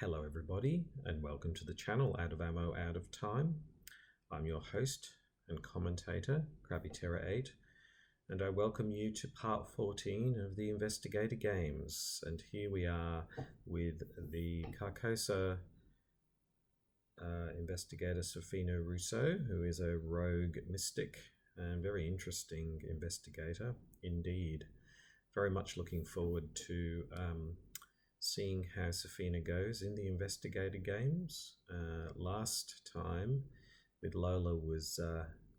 Hello everybody and welcome to the channel Out of Ammo, Out of Time. I'm your host and commentator, Crabbyterra8, and I welcome you to part 14 of the Investigator Games. And here we are with the Carcosa investigator Sefina Rousseau, who is a rogue mystic and very interesting investigator indeed. Very much looking forward to seeing how Sefina goes in the Investigator Games. Last time with Lola was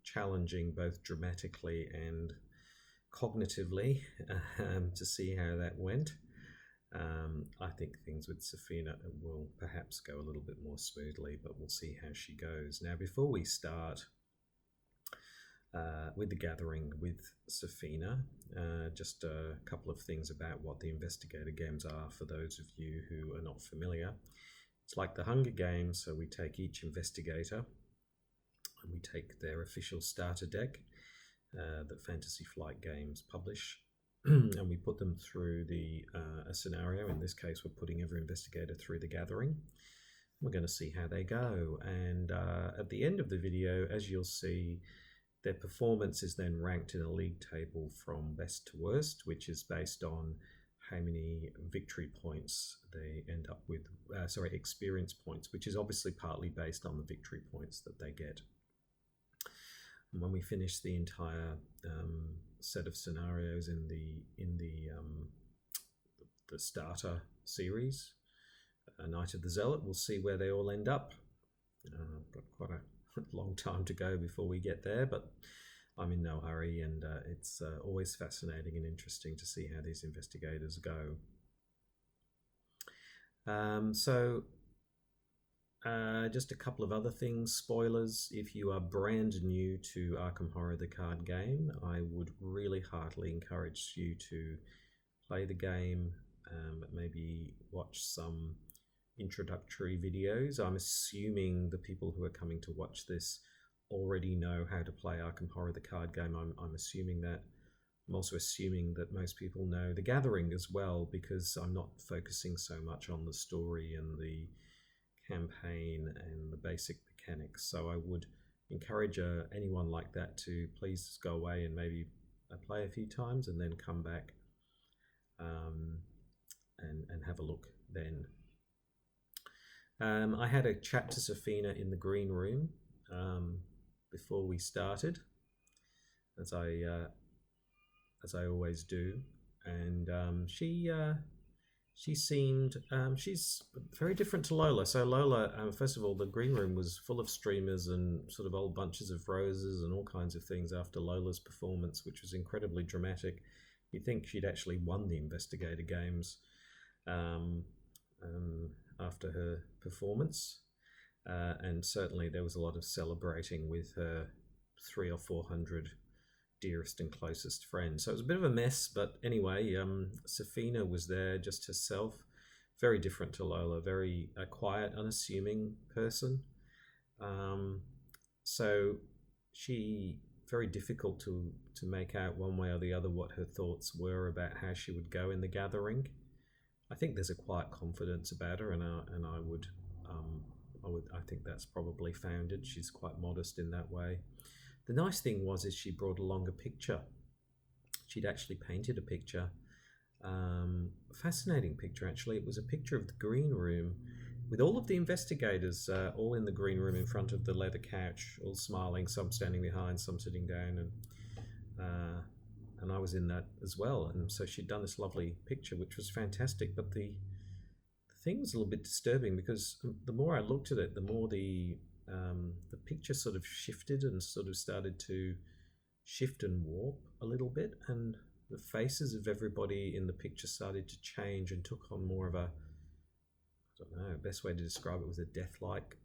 challenging both dramatically and cognitively to see how that went. I think things with Sefina will perhaps go a little bit more smoothly, but we'll see how she goes. Now, before we start with the gathering with Sefina, just a couple of things about what the Investigator Games are for those of you who are not familiar. It's like the Hunger Games, so we take each investigator and we take their official starter deck that Fantasy Flight Games publish and we put them through a scenario. In this case, we're putting every investigator through the gathering. We're going to see how they go, and at the end of the video, as you'll see, their performance is then ranked in a league table from best to worst, which is based on how many victory points they end up with, experience points, which is obviously partly based on the victory points that they get. And when we finish the entire set of scenarios in the starter series, Night of the Zealot, we'll see where they all end up. Got quite a long time to go before we get there, but I'm in no hurry, and it's always fascinating and interesting to see how these investigators go. Just a couple of other things. Spoilers: if you are brand new to Arkham Horror the card game, I would really heartily encourage you to play the game, maybe watch some introductory videos. I'm assuming the people who are coming to watch this already know how to play Arkham Horror the card game. I'm assuming that. I'm also assuming that most people know the Gathering as well, because I'm not focusing so much on the story and the campaign and the basic mechanics. So I would encourage anyone like that to please go away and maybe play a few times and then come back and have a look then. I had a chat to Sefina in the green room before we started, as I always do, and she seemed she's very different to Lola. So Lola, first of all, the green room was full of streamers and sort of old bunches of roses and all kinds of things after Lola's performance, which was incredibly dramatic. You'd think she'd actually won the Investigator Games after her performance, and certainly there was a lot of celebrating with her 300 or 400 dearest and closest friends. So it was a bit of a mess, but anyway, Sefina was there just herself, very different to Lola, very quiet, unassuming person. So she, very difficult to make out one way or the other what her thoughts were about how she would go in the gathering. I think there's a quiet confidence about her, and I think that's probably founded. She's quite modest in that way. The nice thing was she brought along a picture. She'd actually painted a picture, fascinating picture actually. It was a picture of the green room with all of the investigators all in the green room in front of the leather couch, all smiling, some standing behind, some sitting down, and I was in that as well. And so she'd done this lovely picture, which was fantastic, but the thing was a little bit disturbing, because the more I looked at it, the more the picture sort of shifted and sort of started to shift and warp a little bit, and the faces of everybody in the picture started to change and took on more of a, I don't know, best way to describe it was a death-like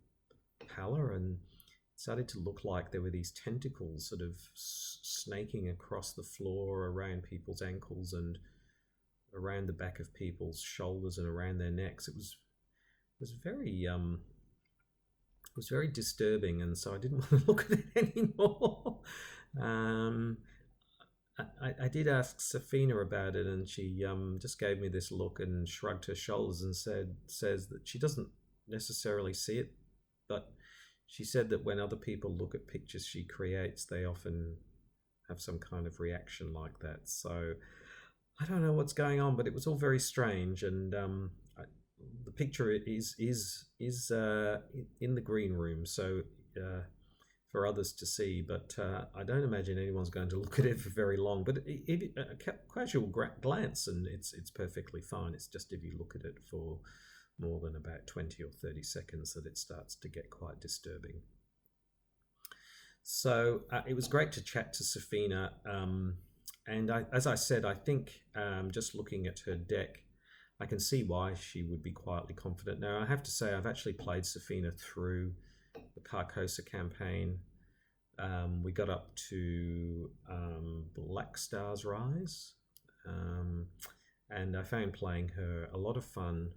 pallor, and it started to look like there were these tentacles sort of snaking across the floor around people's ankles and around the back of people's shoulders and around their necks. It was very disturbing, and so I didn't want to look at it anymore. I did ask Sefina about it, and she just gave me this look and shrugged her shoulders and says that she doesn't necessarily see it, but she said that when other people look at pictures she creates, they often have some kind of reaction like that. So I don't know what's going on, but it was all very strange. And the picture is in the green room, so for others to see. But I don't imagine anyone's going to look at it for very long. But a casual glance, and it's perfectly fine. It's just if you look at it for more than about 20 or 30 seconds that it starts to get quite disturbing. So it was great to chat to Sefina. And as I said, I think just looking at her deck, I can see why she would be quietly confident. Now, I have to say, I've actually played Sefina through the Carcosa campaign. We got up to Black Star's Rise, and I found playing her a lot of fun.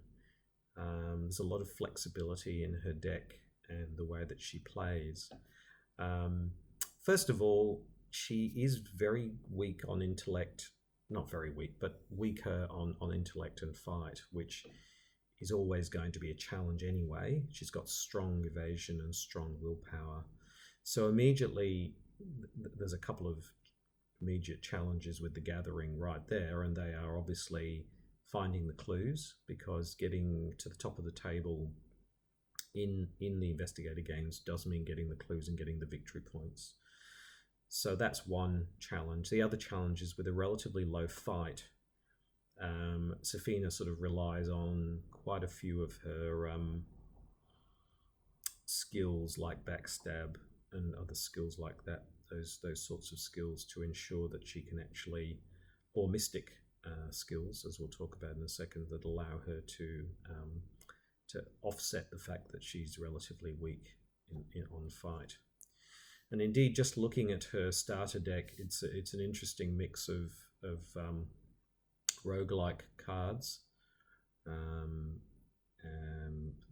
There's a lot of flexibility in her deck and the way that she plays. First of all, she is very weak on intellect, not very weak, but weaker on intellect and fight, which is always going to be a challenge anyway. She's got strong evasion and strong willpower. So immediately, there's a couple of immediate challenges with the gathering right there, and they are obviously finding the clues, because getting to the top of the table in the investigator games does mean getting the clues and getting the victory points. So that's one challenge. The other challenge is with a relatively low fight. Sefina sort of relies on quite a few of her skills like backstab and other skills like that, those sorts of skills to ensure that she can actually, or mystic skills, as we'll talk about in a second, that allow her to offset the fact that she's relatively weak on fight. And indeed, just looking at her starter deck, it's an interesting mix of roguelike cards.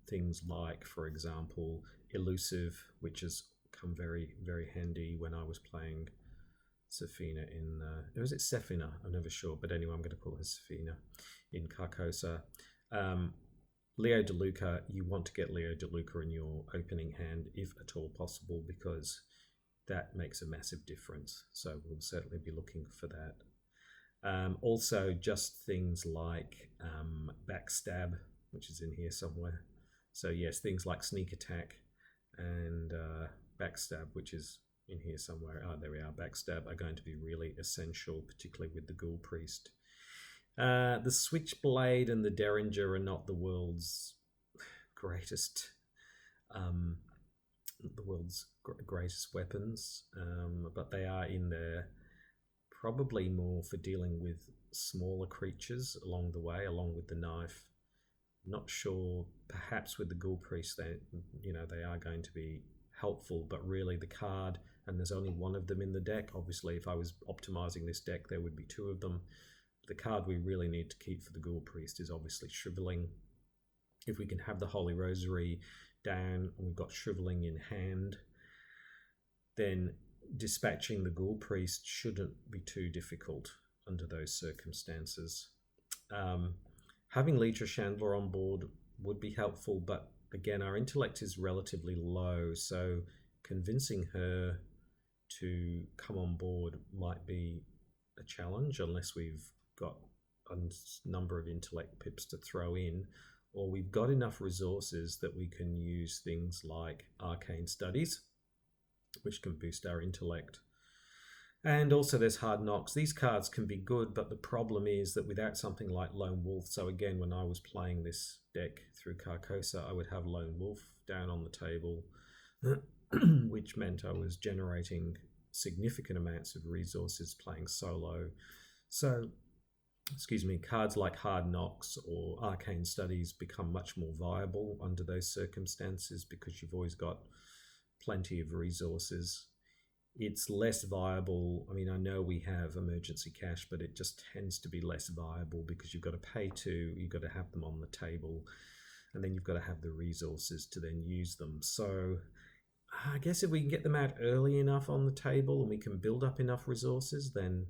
Things like, for example, Elusive, which has come very, very handy when I was playing Sefina in... was it Sefina? I'm never sure, but anyway, I'm going to call her Sefina in Carcosa. Leo De Luca, you want to get Leo De Luca in your opening hand, if at all possible, because that makes a massive difference. So we'll certainly be looking for that. Also, just things like backstab, which is in here somewhere. So yes, things like sneak attack and backstab, which is in here somewhere. Oh, there we are. Backstab are going to be really essential, particularly with the Ghoul Priest. The Switchblade and the Derringer are not the world's greatest weapons, but they are in there probably more for dealing with smaller creatures along the way, along with the knife. Not sure, perhaps with the Ghoul Priest, they are going to be helpful, but really the card, and there's only one of them in the deck. Obviously, if I was optimizing this deck, there would be two of them. The card we really need to keep for the Ghoul Priest is obviously Shriveling. If we can have the Holy Rosary down and we've got Shriveling in hand, then dispatching the Ghoul Priest shouldn't be too difficult under those circumstances. Having Leitra Chandler on board would be helpful, but again, our intellect is relatively low, so convincing her to come on board might be a challenge unless we've got a number of intellect pips to throw in, or we've got enough resources that we can use things like arcane studies, which can boost our intellect. And also there's hard knocks. These cards can be good, but the problem is that without something like Lone Wolf, so again, when I was playing this deck through Carcosa, I would have Lone Wolf down on the table, which meant I was generating significant amounts of resources playing solo. So, cards like Hard Knocks or Arcane Studies become much more viable under those circumstances because you've always got plenty of resources. It's less viable. I mean, I know we have emergency cash, but it just tends to be less viable because you've got to pay you've got to have them on the table, and then you've got to have the resources to then use them. So I guess if we can get them out early enough on the table and we can build up enough resources, then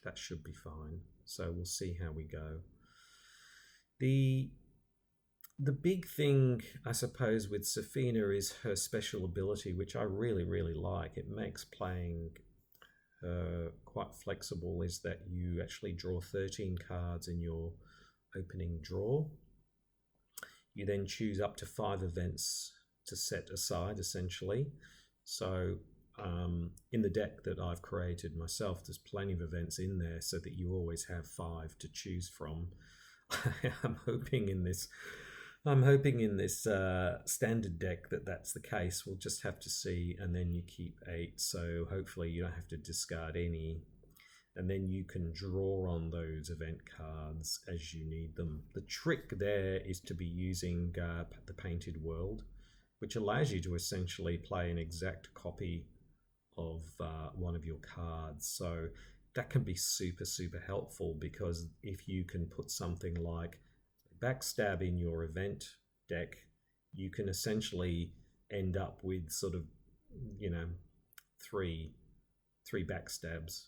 that should be fine. So we'll see how we go. The big thing, I suppose, with Sefina is her special ability, which I really, really like. It makes playing quite flexible, is that you actually draw 13 cards in your opening draw. You then choose up to 5 events to set aside, essentially. So in the deck that I've created myself, there's plenty of events in there so that you always have 5 to choose from. I'm hoping in this standard deck that's the case. We'll just have to see, and then you keep 8, so hopefully you don't have to discard any, and then you can draw on those event cards as you need them. The trick there is to be using the Painted World, which allows you to essentially play an exact copy of one of your cards. So that can be super, super helpful, because if you can put something like Backstab in your event deck, you can essentially end up with sort of, you know, three backstabs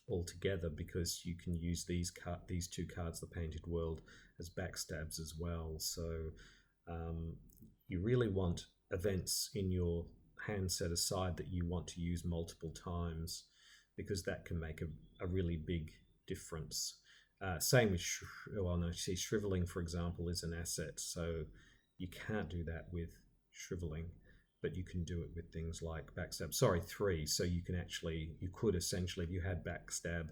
altogether, because you can use these 2 cards, the Painted World, as backstabs as well. So you really want events in your hand set aside that you want to use multiple times, because that can make a really big difference. Same with, Shriveling, for example, is an asset, so you can't do that with Shriveling, but you can do it with things like Backstab. Sorry, 3. So you could essentially, if you had Backstab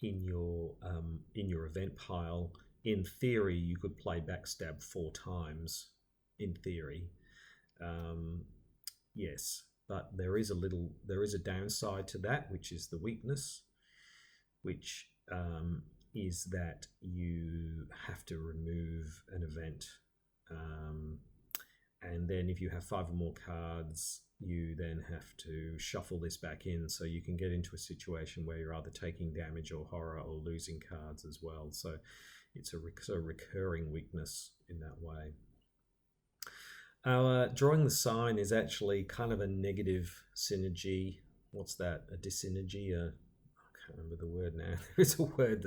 in your event pile, in theory, you could play Backstab 4 times. In theory, yes, but there is a downside to that, which is the weakness, which is that you have to remove an event, and then if you have 5 or more cards, you then have to shuffle this back in, so you can get into a situation where you're either taking damage or horror or losing cards as well. So it's a recurring weakness in that way. Our Drawing the Sign is actually kind of a negative synergy. What's that? A dyssynergy? I can't remember the word now. There is a word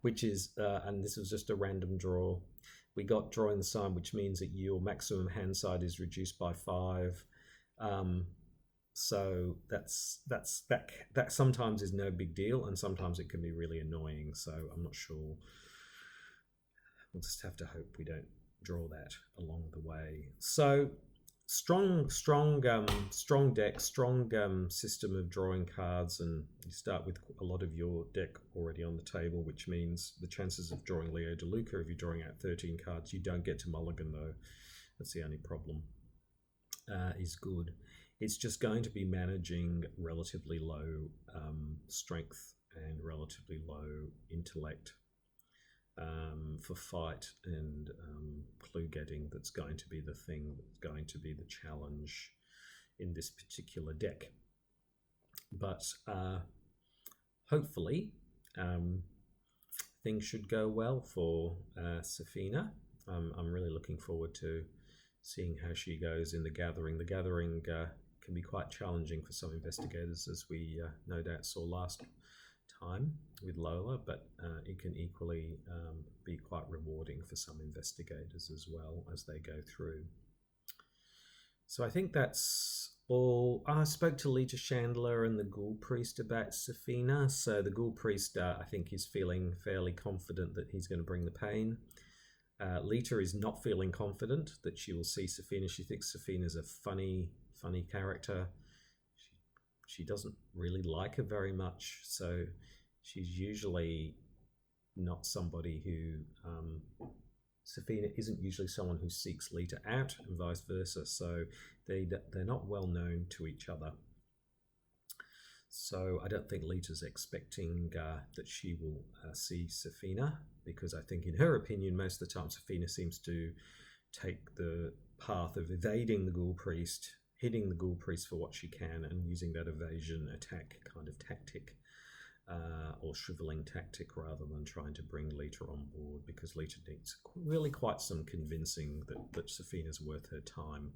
which is, and this was just a random draw. We got Drawing the Sign, which means that your maximum hand side is reduced by 5. So that sometimes is no big deal, and sometimes it can be really annoying. So I'm not sure. We'll just have to hope we don't draw that along the way. So strong deck, strong system of drawing cards, and you start with a lot of your deck already on the table, which means the chances of drawing Leo DeLuca, if you're drawing out 13 cards, you don't get to mulligan though. That's the only problem. Is good. It's just going to be managing relatively low strength and relatively low intellect for fight and clue getting. That's going to be the thing that's going to be the challenge in this particular deck. But hopefully things should go well for Sefina. I'm really looking forward to seeing how she goes in the Gathering. The Gathering can be quite challenging for some investigators, as we no doubt saw last time with Lola, but it can equally be quite rewarding for some investigators as well as they go through. So I think that's all. I spoke to Lita Chandler and the Ghoul Priest about Sefina. So the Ghoul Priest, I think, is feeling fairly confident that he's going to bring the pain. Lita is not feeling confident that she will see Sefina. She thinks Sefina's a funny character. She doesn't really like her very much, so she's usually not somebody who Sefina isn't usually someone who seeks Lita out, and vice versa. So they're not well known to each other. So I don't think Lita's expecting that she will see Sefina, because I think in her opinion most of the time Sefina seems to take the path of evading the Ghoul Priest, hitting the Ghoul Priest for what she can, and using that evasion attack kind of tactic, or shriveling tactic, rather than trying to bring Lita on board, because Lita needs really quite some convincing that Sefina's worth her time.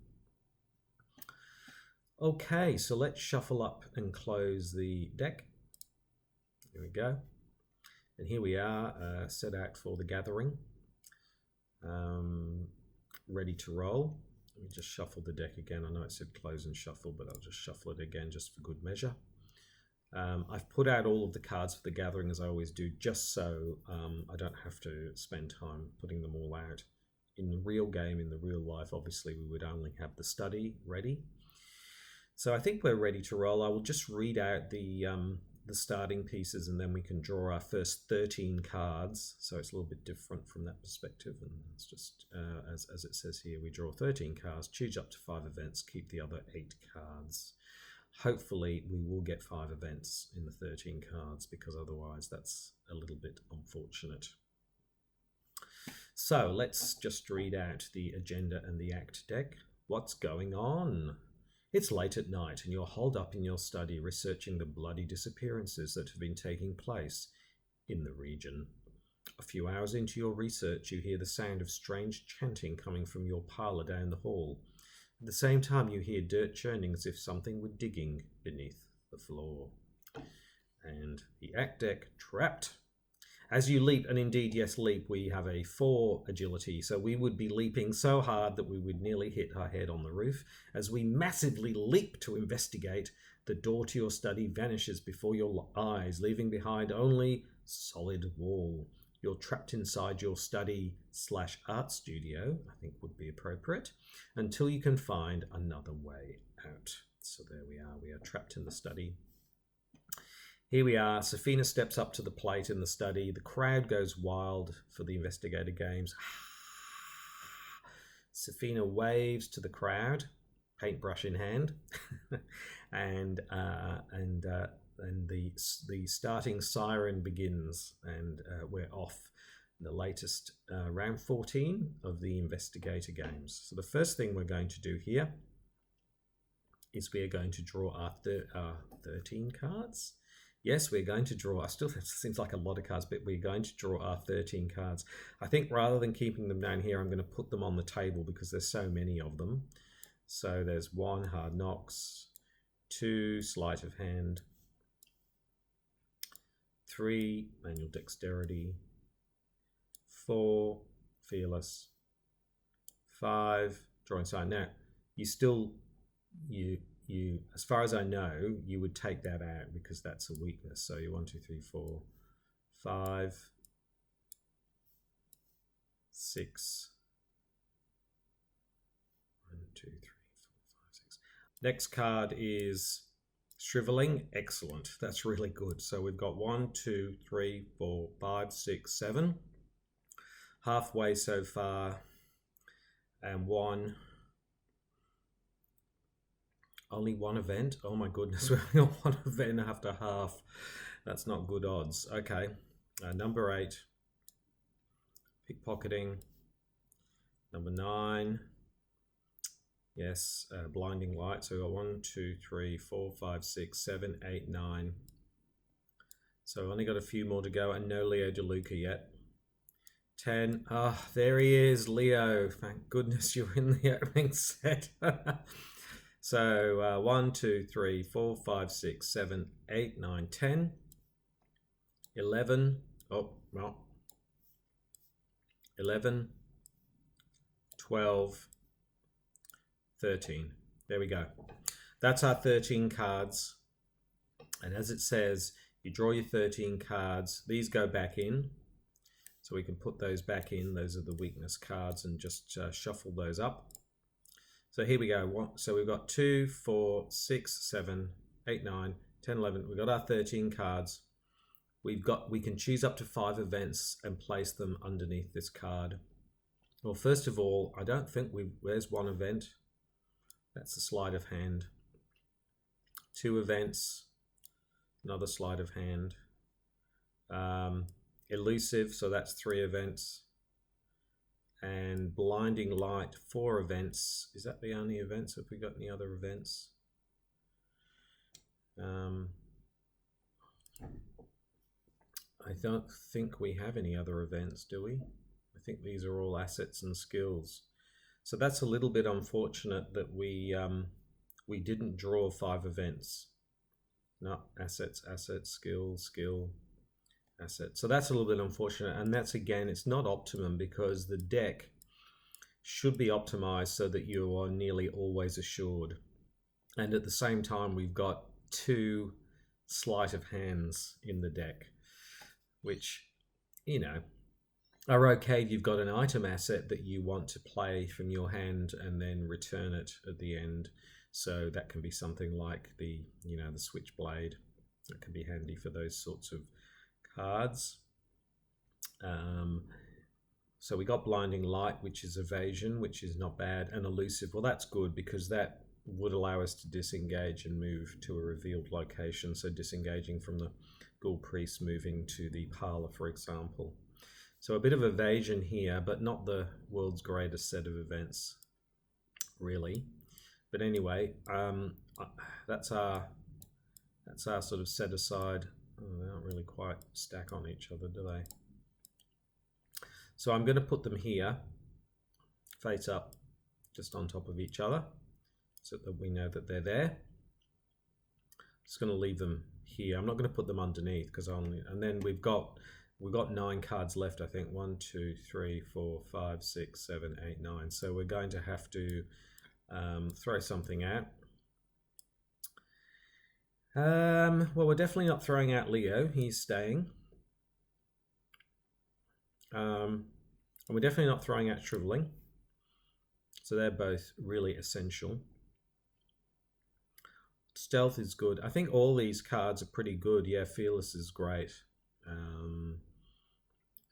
Okay, so let's shuffle up and close the deck There we go. And here we are, set out for the gathering. Ready to roll. Let me just shuffle the deck again. I know it said close and shuffle, but I'll just shuffle it again just for good measure. I've put out all of the cards for the gathering as I always do, just so I don't have to spend time putting them all out. In the real game, in the real life, obviously we would only have the study ready. So I think we're ready to roll. I will just read out the starting pieces, and then we can draw our first 13 cards. So it's a little bit different from that perspective, and it's just as it says here, we draw 13 cards, choose up to 5 events, keep the other 8 cards. Hopefully we will get 5 events in the 13 cards, because otherwise that's a little bit unfortunate. So let's just read out the agenda and the act deck. What's going on? It's late at night and you're holed up in your study researching the bloody disappearances that have been taking place in the region. A few hours into your research, you hear the sound of strange chanting coming from your parlour down the hall. At the same time, you hear dirt churning as if something were digging beneath the floor. And the act deck, trapped. As you leap, and indeed, yes, leap, we have a 4 agility, so we would be leaping so hard that we would nearly hit our head on the roof. As we massively leap to investigate, the door to your study vanishes before your eyes, leaving behind only solid wall. You're trapped inside your study/art studio, I think would be appropriate, until you can find another way out. So there we are trapped in the study. Here we are, Sefina steps up to the plate in the study. The crowd goes wild for the investigator games. Sefina waves to the crowd, paintbrush in hand, and the starting siren begins, and we're off the latest round 14 of the investigator games. So the first thing we're going to do here is we are going to draw our 13 cards. Yes, we're going to draw, it seems like a lot of cards, but we're going to draw our 13 cards. I think rather than keeping them down here, I'm going to put them on the table because there's so many of them. So there's 1, Hard Knocks, 2, Sleight of Hand, 3, Manual Dexterity, 4, Fearless, 5, Drawing Sign. Now, you, as far as I know, you would take that out because that's a weakness. So you 1, 2, 3, 4, 5, 6. 1, 2, 3, 4, 5, 6. Next card is Shriveling. Excellent. That's really good. So we've got 1, 2, 3, 4, 5, 6, 7. Halfway so far, and only one event. Oh my goodness, we're only on 1 event after half. That's not good odds. Okay, number 8, pickpocketing. Number 9, yes, blinding light. So we've got 1, 2, 3, 4, 5, 6, 7, 8, 9. So we've only got a few more to go, and no Leo DeLuca yet. 10. Ah, there he is, Leo. Thank goodness you're in the opening set. So 1, 2, 3, 4, 5, 6, 7, 8, 9, 10, 11. Oh, well, 11, 12, 13. There we go. That's our 13 cards. And as it says, you draw your 13 cards. These go back in. So we can put those back in. Those are the weakness cards, and just shuffle those up. So here we go. So we've got 2, 4, 6, 7, 8, 9, 10, 11. We've got our 13 cards. We can choose up to 5 events and place them underneath this card. Well, first of all, I don't think where's 1 event? That's the sleight of hand. 2 events, another sleight of hand. Elusive, so that's 3 events. And blinding light, 4 events. Is that the only events? Have we got any other events? I don't think we have any other events, do we? I think these are all assets and skills. So that's a little bit unfortunate that we didn't draw 5 events. No, assets, skill, asset. So that's a little bit unfortunate, and that's, again, it's not optimum because the deck should be optimized so that you are nearly always assured. And at the same time, we've got 2 sleight of hands in the deck, which, you know, are okay if you've got an item asset that you want to play from your hand and then return it at the end. So that can be something like the, you know, the switchblade. That can be handy for those sorts of cards. So we got blinding light, which is evasion, which is not bad, and elusive. Well, that's good because that would allow us to disengage and move to a revealed location. So disengaging from the Ghoul Priest, moving to the parlor, for example. So a bit of evasion here, but not the world's greatest set of events, really. But anyway, that's our sort of set aside. Oh, they don't really quite stack on each other, do they? So I'm going to put them here, face up, just on top of each other, so that we know that they're there. Just going to leave them here. I'm not going to put them underneath because and then we've got 9 cards left, I think. 1, 2, 3, 4, 5, 6, 7, 8, 9. So we're going to have to throw something out. Well, we're definitely not throwing out Leo. He's staying. And we're definitely not throwing out Shriveling. So they're both really essential. Stealth is good. I think all these cards are pretty good. Yeah, Fearless is great.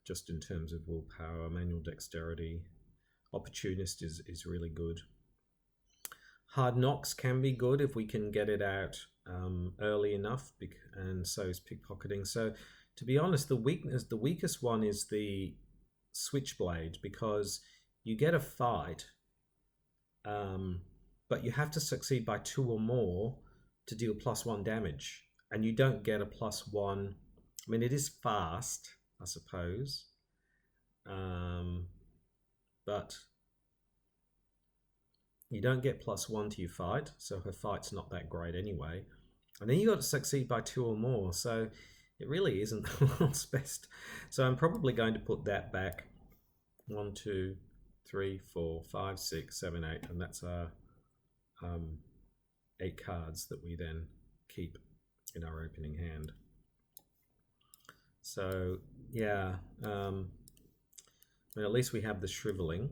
Just in terms of willpower, manual dexterity. Opportunist is really good. Hard Knocks can be good if we can get it out early enough, and so is Pickpocketing. So to be honest, the weakest one is the Switchblade, because you get a fight, but you have to succeed by 2 or more to deal +1 damage, and you don't get a +1. I mean, it is fast, I suppose, but you don't get +1 to your fight, so her fight's not that great anyway. And then you got to succeed by 2 or more, so it really isn't the world's best. So I'm probably going to put that back. 1, 2, 3, 4, 5, 6, 7, 8, and that's our 8 cards that we then keep in our opening hand. So yeah, I mean, at least we have the Shriveling.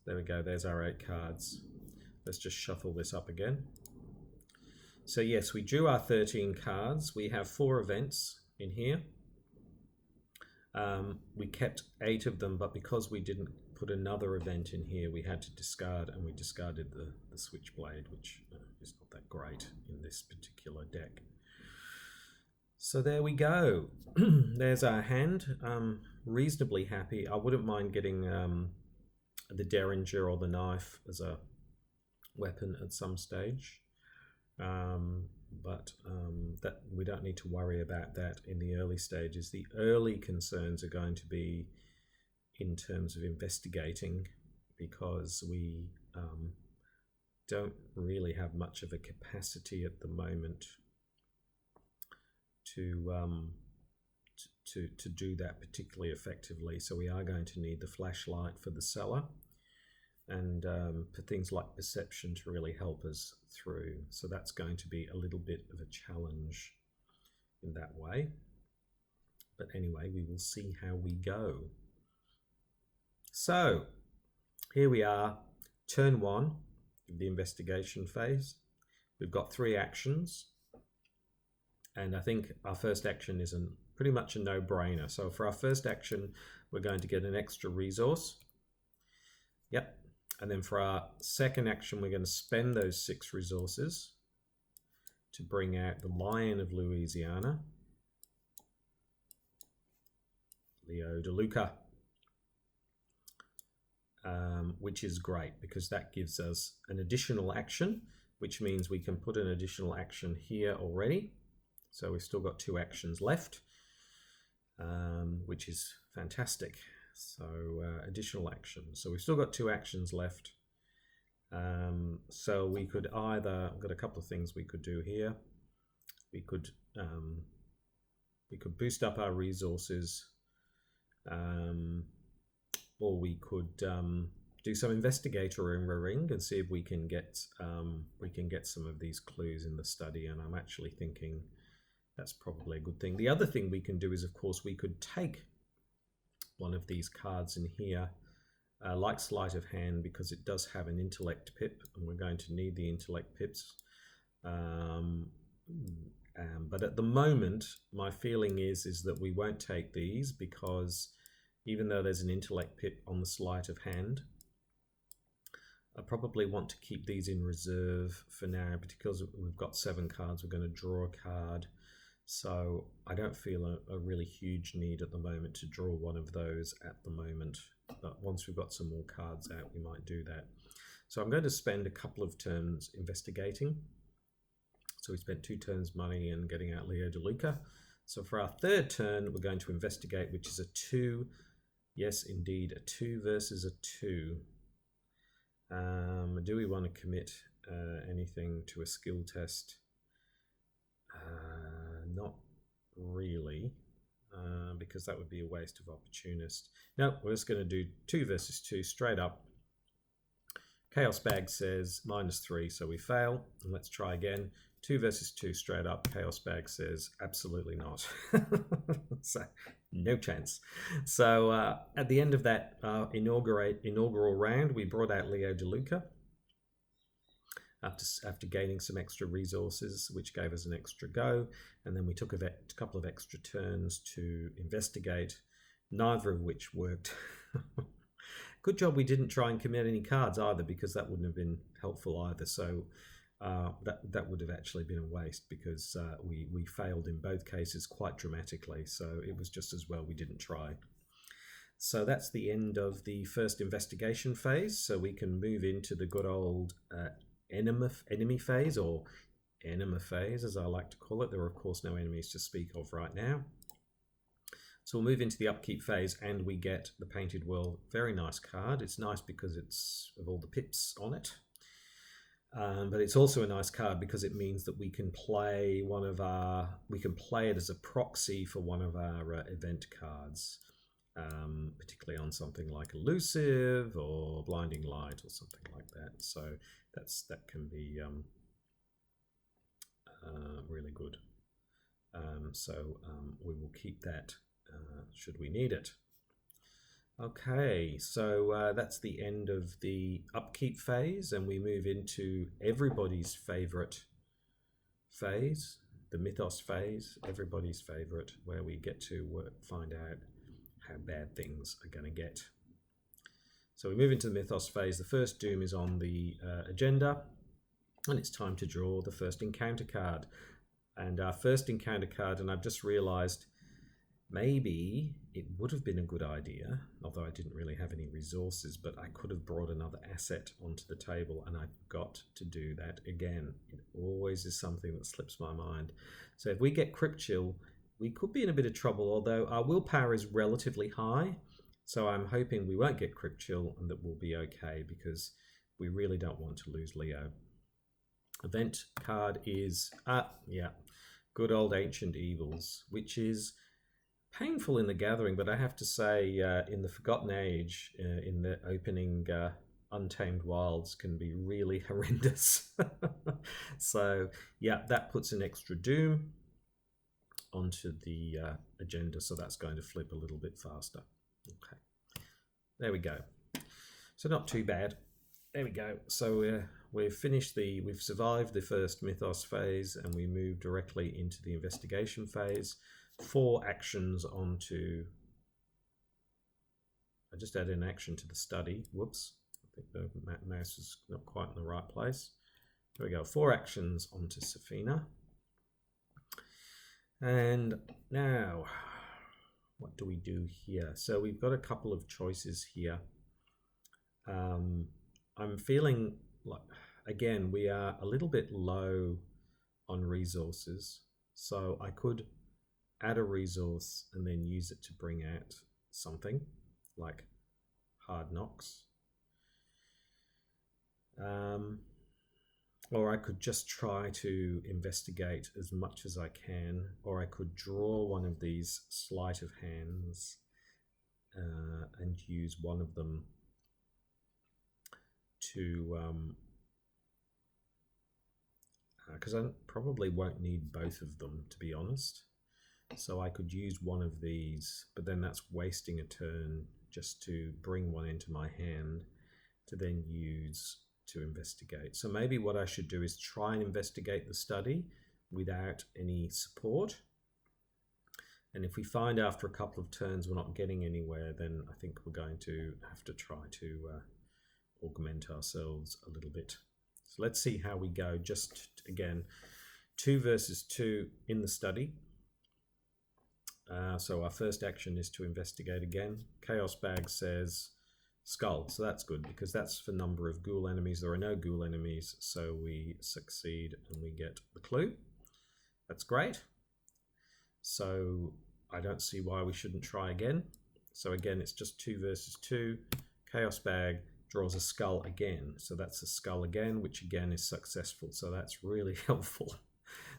There we go, there's our 8 cards. Let's just shuffle this up again. So yes, we drew our 13 cards. We have 4 events in here. We kept 8 of them, but because we didn't put another event in here, we had to discard, and we discarded the Switchblade, which is not that great in this particular deck. So there we go. There's our hand. Reasonably happy. I wouldn't mind getting the Derringer or the knife as a weapon at some stage. But that we don't need to worry about that in the early stages. The early concerns are going to be in terms of investigating, because we don't really have much of a capacity at the moment to do that particularly effectively. So we are going to need the flashlight for the cellar, and for things like perception to really help us through. So that's going to be a little bit of a challenge in that way. But anyway, we will see how we go. So here we are, turn 1 of the investigation phase. We've got 3 actions, and I think our first action is pretty much a no-brainer. So for our first action, we're going to get an extra resource. Yep. And then for our second action, we're going to spend those 6 resources to bring out the Lion of Louisiana, Leo DeLuca, which is great because that gives us an additional action, which means we can put an additional action here already. So we've still got 2 actions left, which is fantastic. So additional action. So we've still got 2 actions left. So we could either, I've got a couple of things we could do here. We could We could boost up our resources, or we could do some investigator in ring and see if we can get some of these clues in the study. And I'm actually thinking that's probably a good thing. The other thing we can do is, of course, we could take one of these cards in here, like Sleight of Hand, because it does have an intellect pip, and we're going to need the intellect pips. But at the moment, my feeling is that we won't take these, because even though there's an intellect pip on the Sleight of Hand, I probably want to keep these in reserve for now, because we've got 7 cards. We're going to draw a card. So I don't feel a really huge need at the moment to draw one of those at the moment. But once we've got some more cards out, we might do that. So I'm going to spend a couple of turns investigating. So we spent 2 turns money and getting out Leo DeLuca. So for our 3rd turn, we're going to investigate, which is a 2. Yes, indeed, a 2 versus a 2. Do we want to commit anything to a skill test? Not really, because that would be a waste of opportunist. No, we're just going to do 2 versus 2 straight up. Chaos Bag says -3, so we fail. And let's try again. 2 versus 2 straight up. Chaos Bag says absolutely not. So no chance. So at the end of that inaugural round, we brought out Leo DeLuca after gaining some extra resources, which gave us an extra go. And then we took a couple of extra turns to investigate, neither of which worked. Good job we didn't try and commit any cards either, because that wouldn't have been helpful either. So that would have actually been a waste, because we failed in both cases quite dramatically. So it was just as well we didn't try. So that's the end of the first investigation phase. So we can move into the good old enemy phase, or enema phase, as I like to call it. There are, of course, no enemies to speak of right now. So we'll move into the upkeep phase, and we get the Painted World. Very nice card. It's nice because it's of all the pips on it. But it's also a nice card because it means that we can play it as a proxy for one of our event cards, particularly on something like Elusive or Blinding Light or something like that. So that can be really good. We will keep that should we need it. Okay, so that's the end of the upkeep phase, and we move into everybody's favorite phase, the mythos phase, everybody's favorite, where we get to find out how bad things are going to get. So we move into the mythos phase. The first doom is on the agenda, and it's time to draw the first encounter card. And our first encounter card, and I've just realized maybe it would have been a good idea, although I didn't really have any resources, but I could have brought another asset onto the table, and I've got to do that again. It always is something that slips my mind. So if we get Crypt Chill, we could be in a bit of trouble, although our willpower is relatively high. So I'm hoping we won't get Crypt Chill and that we'll be okay, because we really don't want to lose Leo. Event card is, good old Ancient Evils, which is painful in the Gathering, but I have to say in the Forgotten Age, in the opening Untamed Wilds, can be really horrendous. So yeah, that puts an extra doom onto the agenda, so that's going to flip a little bit faster. Okay, there we go. So not too bad. There we go. So we've survived the first mythos phase, and we move directly into the investigation phase. 4 actions onto. I just added an action to the study. Whoops. I think the mouse is not quite in the right place. There we go. 4 actions onto Sefina. And now, what do we do here? So we've got a couple of choices here. I'm feeling like, again, we are a little bit low on resources. So I could add a resource and then use it to bring out something like Hard Knocks. or I could just try to investigate as much as I can, or I could draw one of these sleight of hands and use one of them to, because I probably won't need both of them, to be honest. So I could use one of these, but then that's wasting a turn just to bring one into my hand to then use to investigate. So maybe what I should do is try and investigate the study without any support. And if we find after a couple of turns we're not getting anywhere, then I think we're going to have to try to augment ourselves a little bit. So let's see how we go. Just again, 2 versus 2 in the study. So our first action is to investigate again. Chaos Bag says skull, so that's good because that's for number of ghoul enemies. There are no ghoul enemies, so we succeed and we get the clue. That's great. So I don't see why we shouldn't try again. So again, it's just 2 versus 2. Chaos Bag draws a skull again, so that's a skull again, which again is successful, so that's really helpful.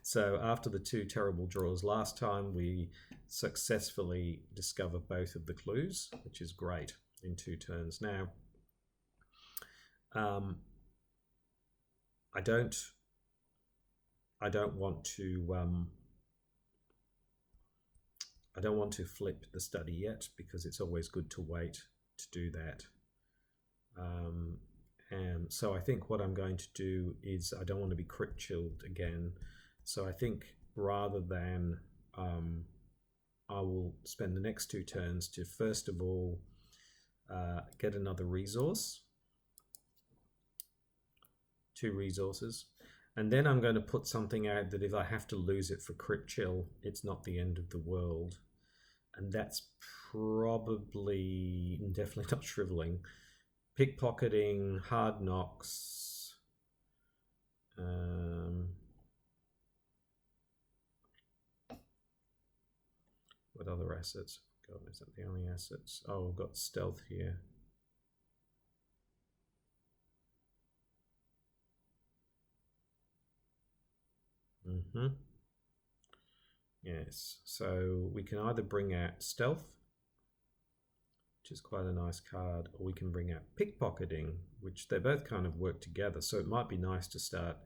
So after the 2 terrible draws last time, we successfully discover both of the clues, which is great in 2 turns. Now, I don't want to flip the study yet because it's always good to wait to do that. And so I think what I'm going to do is I don't want to be crit chilled again. So I think rather than I will spend the next 2 turns to first of all get another resource, 2 resources, and then I'm going to put something out that if I have to lose it for crit chill, it's not the end of the world. And that's probably definitely not shriveling. Pickpocketing, hard knocks, what other assets? God, is that the only assets? Oh, we've got stealth here. Yes, so we can either bring out stealth, which is quite a nice card, or we can bring out pickpocketing, which they both kind of work together. So it might be nice to start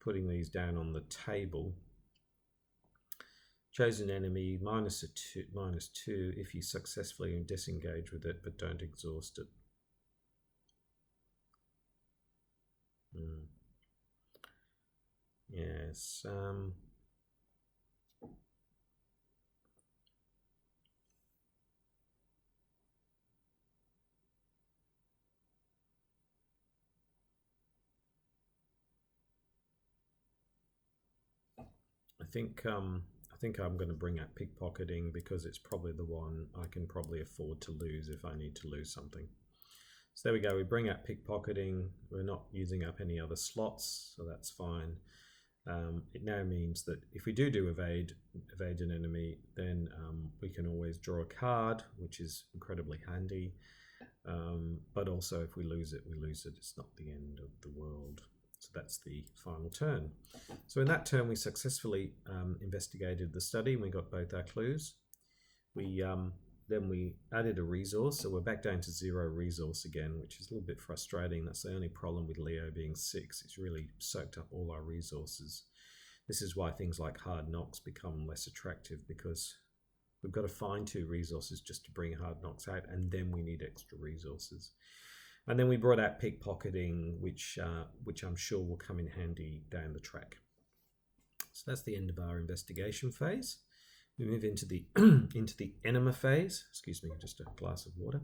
putting these down on the table. Chosen enemy, -2 if you successfully disengage with it, but don't exhaust it. Yes. I think I'm going to bring out pickpocketing because it's probably the one I can probably afford to lose if I need to lose something. So there we go, we bring out pickpocketing. We're not using up any other slots, so that's fine. It now means that if we do evade an enemy, then we can always draw a card, which is incredibly handy. But also if we lose it, we lose it. It's not the end of the world. So that's the final turn. So in that turn, we successfully investigated the study and we got both our clues. Then we added a resource, so we're back down to 0 resource again, which is a little bit frustrating. That's the only problem with Leo being 6. It's really soaked up all our resources. This is why things like hard knocks become less attractive, because we've got to find 2 resources just to bring hard knocks out, and then we need extra resources. And then we brought out pickpocketing, which I'm sure will come in handy down the track. So that's the end of our investigation phase. We move into the into the enema phase. Excuse me, just a glass of water.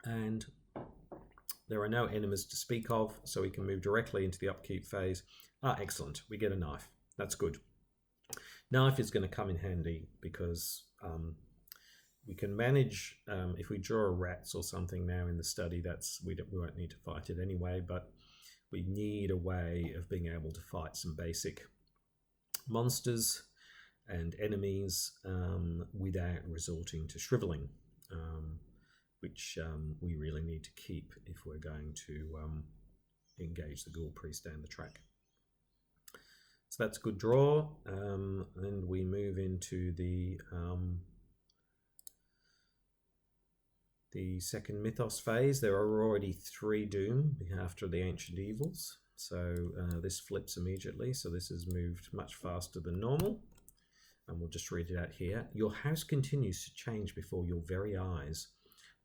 And there are no enemas to speak of, so we can move directly into the upkeep phase. Excellent. We get a knife. That's good. Knife is going to come in handy because we can manage, if we draw rats or something now in the study, we won't need to fight it anyway, but we need a way of being able to fight some basic monsters and enemies without resorting to shriveling, which we really need to keep if we're going to engage the Ghoul Priest down the track. So that's a good draw. And we move into the second mythos phase. There are already 3 doom after the ancient evils. So this flips immediately. So this has moved much faster than normal. And we'll just read it out here. Your house continues to change before your very eyes.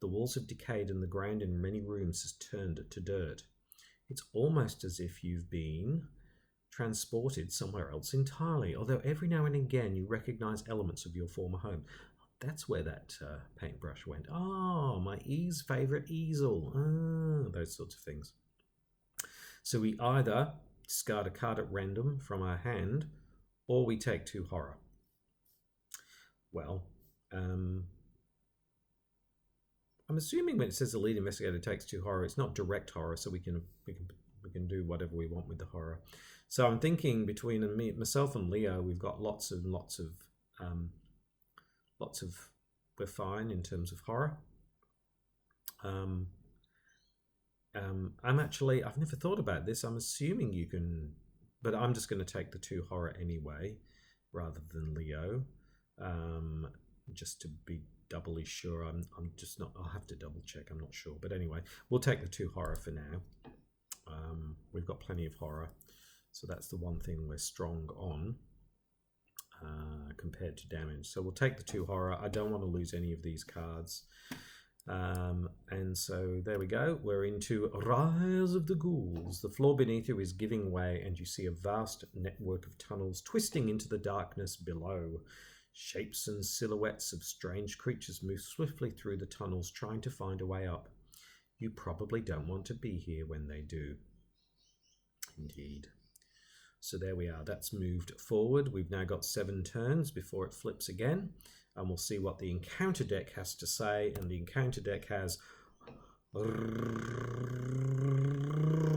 The walls have decayed and the ground in many rooms has turned to dirt. It's almost as if you've been transported somewhere else entirely, although every now and again you recognize elements of your former home. That's where that paintbrush went. Oh, my favorite easel. Those sorts of things. So we either discard a card at random from our hand, or we take 2 horror. Well, I'm assuming when it says the lead investigator takes 2 horror, it's not direct horror, so we can do whatever we want with the horror. So I'm thinking between myself and Leo, we've got lots of we're fine in terms of horror. I've never thought about this. I'm assuming you can, but I'm just going to take the 2 horror anyway, rather than Leo, just to be doubly sure. I'm just not. I'll have to double check. I'm not sure, but anyway, we'll take the 2 horror for now. We've got plenty of horror, so that's the one thing we're strong on compared to damage. So we'll take the 2 horror. I don't want to lose any of these cards. And so there we go. We're into Rise of the Ghouls. The floor beneath you is giving way, and you see a vast network of tunnels twisting into the darkness below. Shapes and silhouettes of strange creatures move swiftly through the tunnels, trying to find a way up. You probably don't want to be here when they do. Indeed. So there we are. That's moved forward. We've now got 7 turns before it flips again. And we'll see what the encounter deck has to say. And the encounter deck has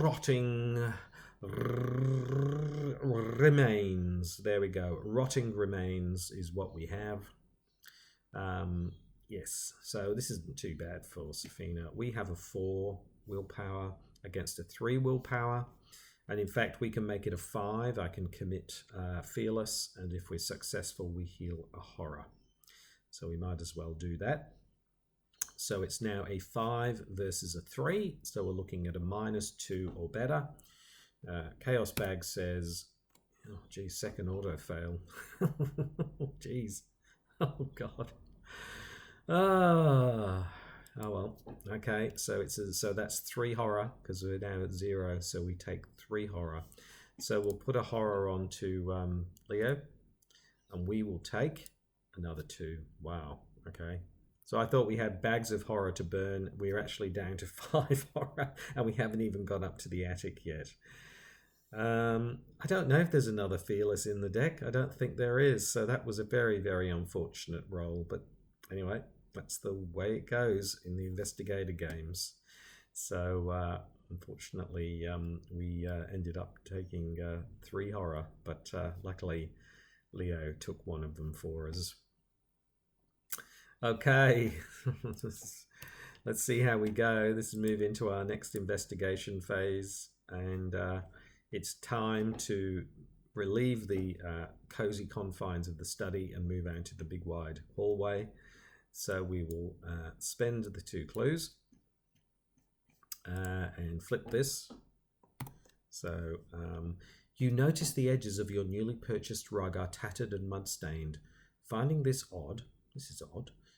Rotting Remains. There we go. Rotting Remains is what we have. Yes, so this isn't too bad for Sefina. We have a 4 willpower against a 3 willpower. And in fact, we can make it a 5. I can commit Fearless. And if we're successful, we heal a horror. So we might as well do that. So it's now a 5 versus a 3. So we're looking at a -2 or better. Chaos Bag says, oh geez, second auto fail. Oh geez. Oh god. Oh well. Okay, so so that's 3 horror because we're now at 0. So we take 3 horror. So we'll put a horror onto Leo, and we will take another 2. Wow. Okay. So I thought we had bags of horror to burn. We're actually down to 5 horror, and we haven't even gone up to the attic yet. I don't know if there's another Fearless in the deck. I don't think there is. So that was a very, very unfortunate roll. But anyway, that's the way it goes in the investigator games. So unfortunately, we ended up taking 3 horror. But luckily, Leo took 1 of them for us. Okay, let's see how we go. This is move into our next investigation phase, and it's time to relieve the cozy confines of the study and move out to the big wide hallway. So we will spend the 2 clues and flip this. So you notice the edges of your newly purchased rug are tattered and mud-stained. Finding this odd,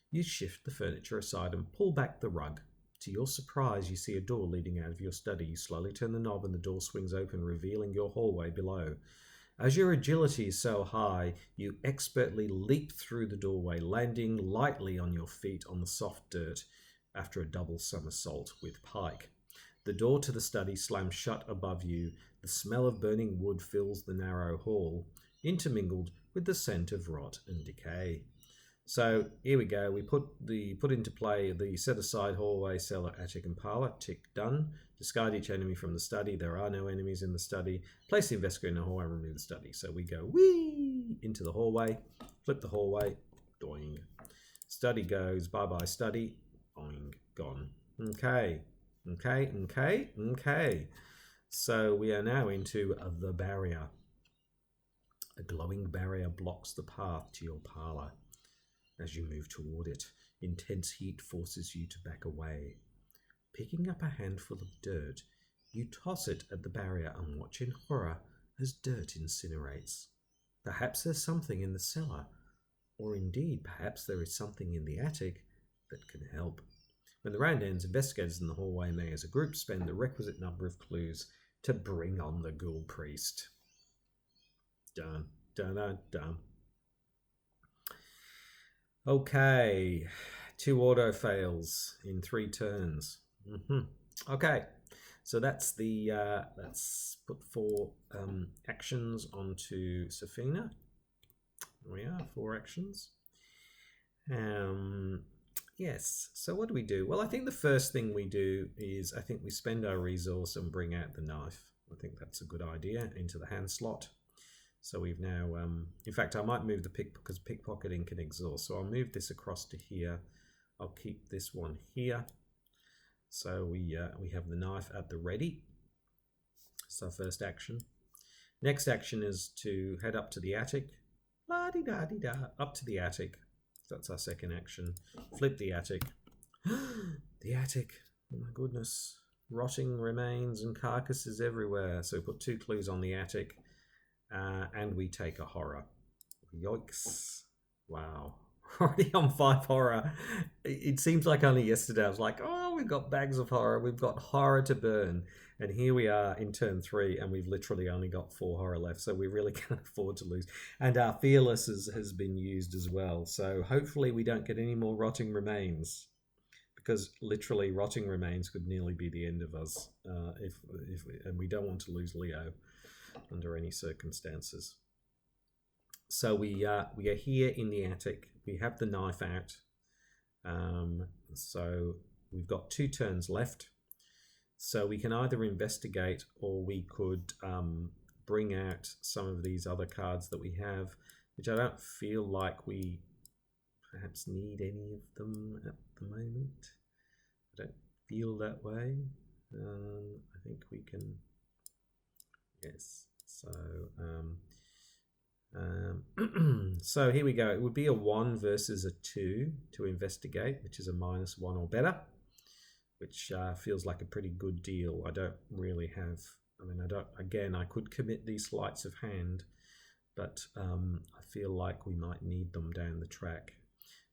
you shift the furniture aside and pull back the rug. To your surprise, you see a door leading out of your study. You slowly turn the knob and the door swings open, revealing your hallway below. As your agility is so high, you expertly leap through the doorway, landing lightly on your feet on the soft dirt after a double somersault with pike. The door to the study slams shut above you. The smell of burning wood fills the narrow hall, intermingled with the scent of rot and decay. So here we go. We put into play the set aside hallway, cellar, attic, and parlor. Tick done. Discard each enemy from the study. There are no enemies in the study. Place the investigator in the hallway and remove the study. So we go whee into the hallway. Flip the hallway. Doing. Study goes. Bye bye study. Boing. Gone. Okay. So we are now into the barrier. A glowing barrier blocks the path to your parlour. As you move toward it, intense heat forces you to back away. Picking up a handful of dirt, you toss it at the barrier and watch in horror as dirt incinerates. Perhaps there's something in the cellar, or indeed perhaps there is something in the attic that can help. When the round ends, investigators in the hallway may as a group spend the requisite number of clues to bring on the Ghoul Priest. Dun, dun, dun, dun. Okay, 2 auto fails in 3 turns. Okay, so that's the let's put 4 actions onto Sefina. There we are, 4 actions. Yes, so what do we do? Well, I think the first thing we do is I think we spend our resource and bring out the knife. I think that's a good idea into the hand slot. So we've now, in fact, I might move the because pickpocketing can exhaust. So I'll move this across to here. I'll keep this one here. So we have the knife at the ready. That's our first action. Next action is to head up to the attic. La-di-da-di-da, up to the attic. That's our second action. Flip the attic. The attic. Oh my goodness. Rotting remains and carcasses everywhere. So we put 2 clues on the attic. And we take a horror. Yikes. Wow. Already on 5 horror. It seems like only yesterday I was like, oh, we've got bags of horror. We've got horror to burn. And here we are in turn 3 and we've literally only got 4 horror left. So we really can't afford to lose. And our fearless has been used as well. So hopefully we don't get any more rotting remains. Because literally rotting remains could nearly be the end of us. And we don't want to lose Leo under any circumstances. So we are here in the attic. We have the knife out. So we've got 2 turns left. So we can either investigate or we could bring out some of these other cards that we have, which I don't feel like we perhaps need any of them at the moment. I don't feel that way. I think we can, yes. So, so here we go. It would be a 1 versus a 2 to investigate, which is a -1 or better, which feels like a pretty good deal. I don't really have, I could commit these sleights of hand, but I feel like we might need them down the track.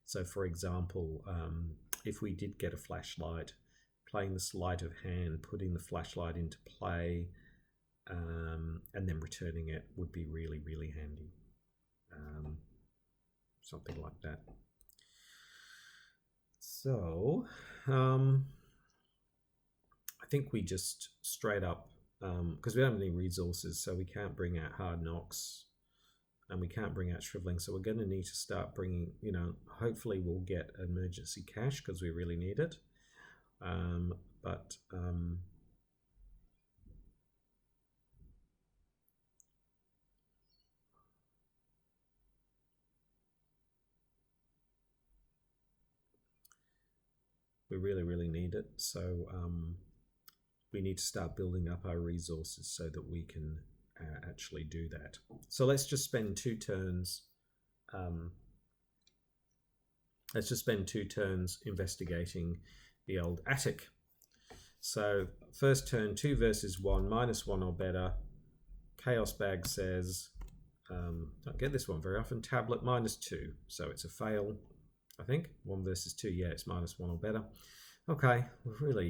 So for example, if we did get a flashlight, playing the sleight of hand, putting the flashlight into play, and then returning it would be really, really handy. Something like that. So, I think we just straight up, because we don't have any resources, so we can't bring out Hard Knocks, and we can't bring out Shriveling, so we're going to need to start bringing, hopefully we'll get emergency cash, because we really need it. We really, really need it. So we need to start building up our resources so that we can actually do that. So let's just spend 2 turns. Let's just spend 2 turns investigating the old attic. So first turn, 2 versus 1, -1 or better. Chaos Bag says, don't get this one very often, tablet -2. So it's a fail. I think 1 versus 2, yeah, it's -1 or better. Okay,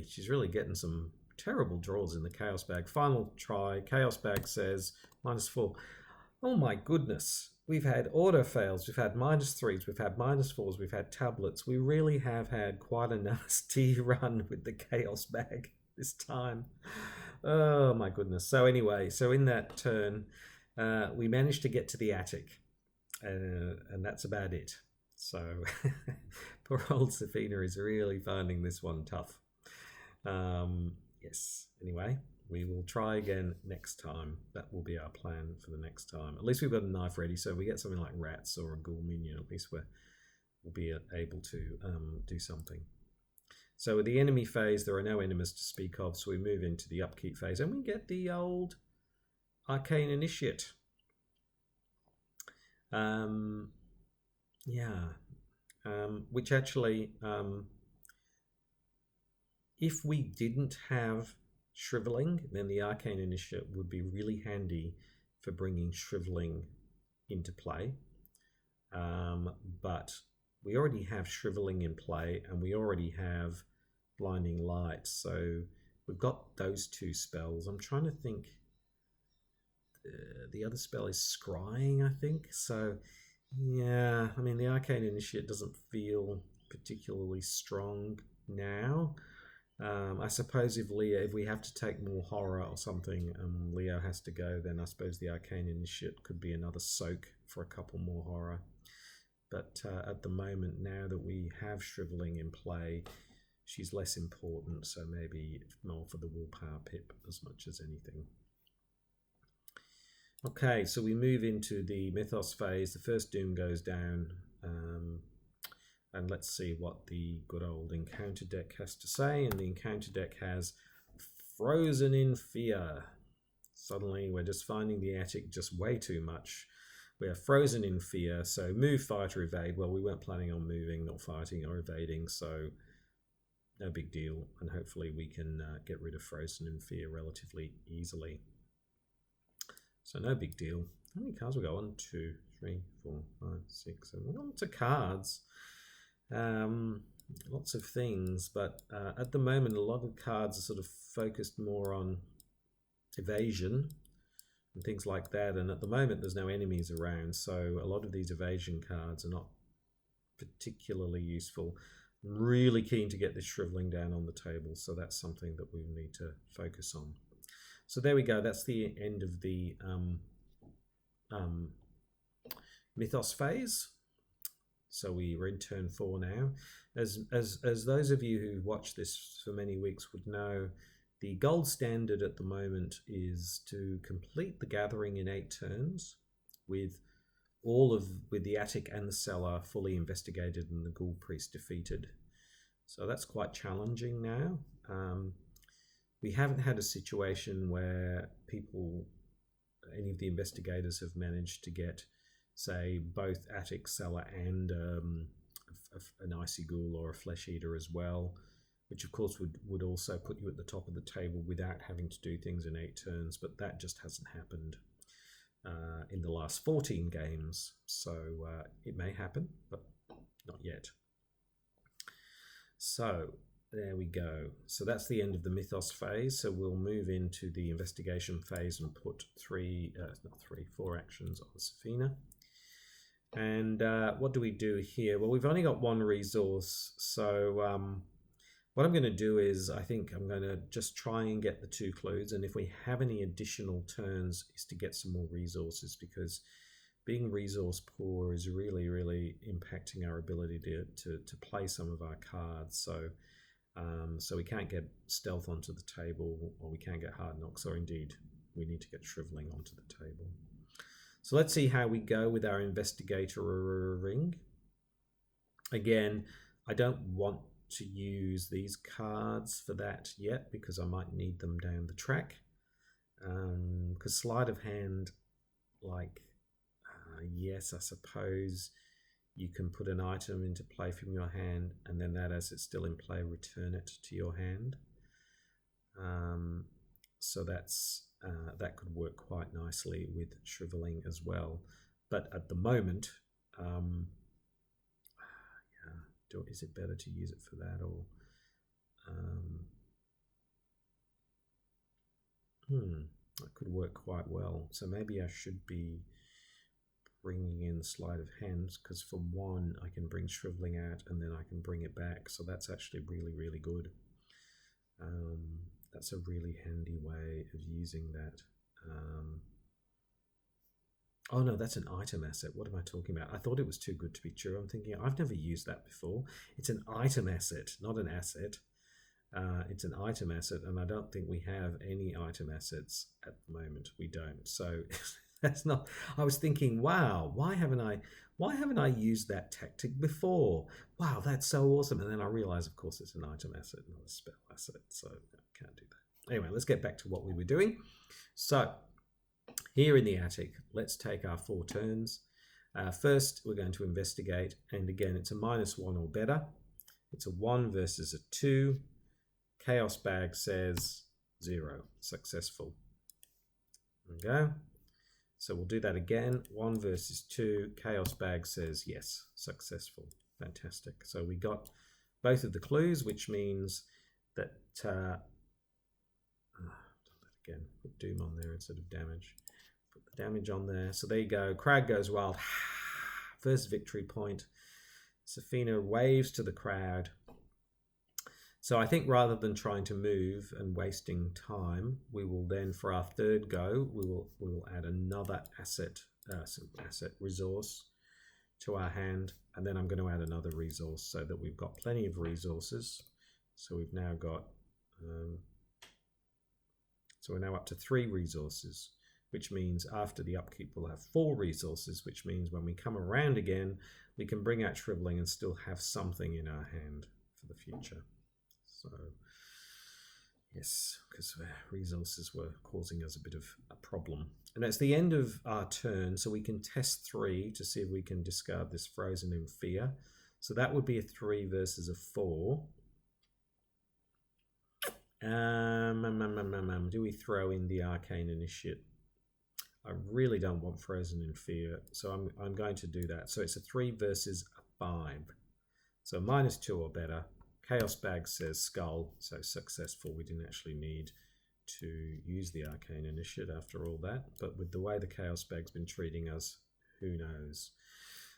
she's really getting some terrible draws in the Chaos Bag. Final try, Chaos Bag says -4. Oh my goodness, we've had auto fails, we've had -3s, we've had -4s, we've had tablets. We really have had quite a nasty run with the Chaos Bag this time. Oh my goodness. So anyway, so in that turn, we managed to get to the attic, and that's about it. So poor old Sefina is really finding this one tough. Yes, anyway, we will try again next time. That will be our plan for the next time. At least we've got a knife ready, so if we get something like rats or a ghoul minion, at least we'll be able to do something. So with the enemy phase, there are no enemies to speak of, so we move into the upkeep phase, and we get the old Arcane Initiate. Which actually, if we didn't have Shriveling, then the Arcane Initiate would be really handy for bringing Shriveling into play. But we already have Shriveling in play, and we already have Blinding Light, so we've got those two spells. I'm trying to think. The other spell is Scrying, I think. So, yeah, I mean, the Arcane Initiate doesn't feel particularly strong now. I suppose if we have to take more horror or something, Leo has to go, then I suppose the Arcane Initiate could be another soak for a couple more horror. But at the moment, now that we have Shriveling in play, she's less important, so maybe more for the Willpower Pip as much as anything. Okay, so we move into the Mythos phase. The first Doom goes down, and let's see what the good old encounter deck has to say. And the encounter deck has Frozen in Fear. Suddenly, we're just finding the attic just way too much. We are frozen in fear, so move, fight, or evade. Well, we weren't planning on moving or fighting or evading, so no big deal. And hopefully we can get rid of Frozen in Fear relatively easily. So no big deal. How many cards we got? 1, 2, 3, 4, 5, 6, 7. Lots of cards. Lots of things, but at the moment a lot of cards are sort of focused more on evasion and things like that, and at the moment there's no enemies around, so a lot of these evasion cards are not particularly useful. I'm really keen to get this Shriveling down on the table, so that's something that we need to focus on. So there we go, that's the end of the Mythos phase. So we're in turn 4 now. As those of you who watched this for many weeks would know, the gold standard at the moment is to complete the gathering in 8 turns with the attic and the cellar fully investigated and the Ghoul Priest defeated. So that's quite challenging now. We haven't had a situation where any of the investigators have managed to get, say, both attic, cellar, and an icy ghoul or a flesh eater as well, which of course would also put you at the top of the table without having to do things in 8 turns, but that just hasn't happened in the last 14 games, so it may happen, but not yet. So there we go. So that's the end of the Mythos phase, so we'll move into the investigation phase and put 4 actions on Sefina. And what do we do here? Well, we've only got 1 resource, so what I'm going to do is I think I'm going to just try and get the 2 clues, and if we have any additional turns is to get some more resources, because being resource poor is really, really impacting our ability to play some of our cards. So we can't get stealth onto the table, or we can't get hard knocks, or indeed we need to get Shriveling onto the table. So let's see how we go with our investigator ring. Again, I don't want to use these cards for that yet, because I might need them down the track. Because sleight of hand, yes, I suppose you can put an item into play from your hand, and then that, as it's still in play, return it to your hand. So that could work quite nicely with Shriveling as well. But at the moment, is it better to use it for that, or that could work quite well. So maybe I should be bringing in sleight of hand, because for 1 I can bring Shriveling out and then I can bring it back, so that's actually really, really good. That's a really handy way of using that. Oh no, that's an item asset. What am I talking about? I thought it was too good to be true. I'm thinking, I've never used that before. It's an item asset, not an asset. It's an item asset, and I don't think we have any item assets at the moment. We don't. So That's not. I was thinking, wow, why haven't I used that tactic before? Wow, that's so awesome. And then I realized, of course, it's an item asset, not a spell asset, so I can't do that. Anyway, let's get back to what we were doing. So here in the attic, let's take our 4 turns. First, we're going to investigate, and again, it's a -1 or better. It's a 1 versus a 2. Chaos Bag says 0, successful. There we go. So we'll do that again. 1 versus 2. Chaos Bag says yes, successful. Fantastic. So we got both of the clues, which means that again, put doom on there instead of damage. Put the damage on there. So there you go. Crowd goes wild. First victory point. Sefina waves to the crowd. So I think rather than trying to move and wasting time, we will then, for our third go, we will add another asset resource to our hand, and then I'm going to add another resource so that we've got plenty of resources. So we've now got, so we're now up to 3 resources, which means after the upkeep we'll have 4 resources, which means when we come around again, we can bring out Shriveling and still have something in our hand for the future. So, yes, because resources were causing us a bit of a problem. And it's the end of our turn, so we can test 3 to see if we can discard this Frozen in Fear. So that would be a 3 versus a 4. Do we throw in the Arcane Initiate? I really don't want Frozen in Fear, so I'm going to do that. So it's a 3 versus a 5. So -2 or better. Chaos Bag says Skull, so successful. We didn't actually need to use the Arcane Initiate after all that, but with the way the Chaos Bag's been treating us, who knows.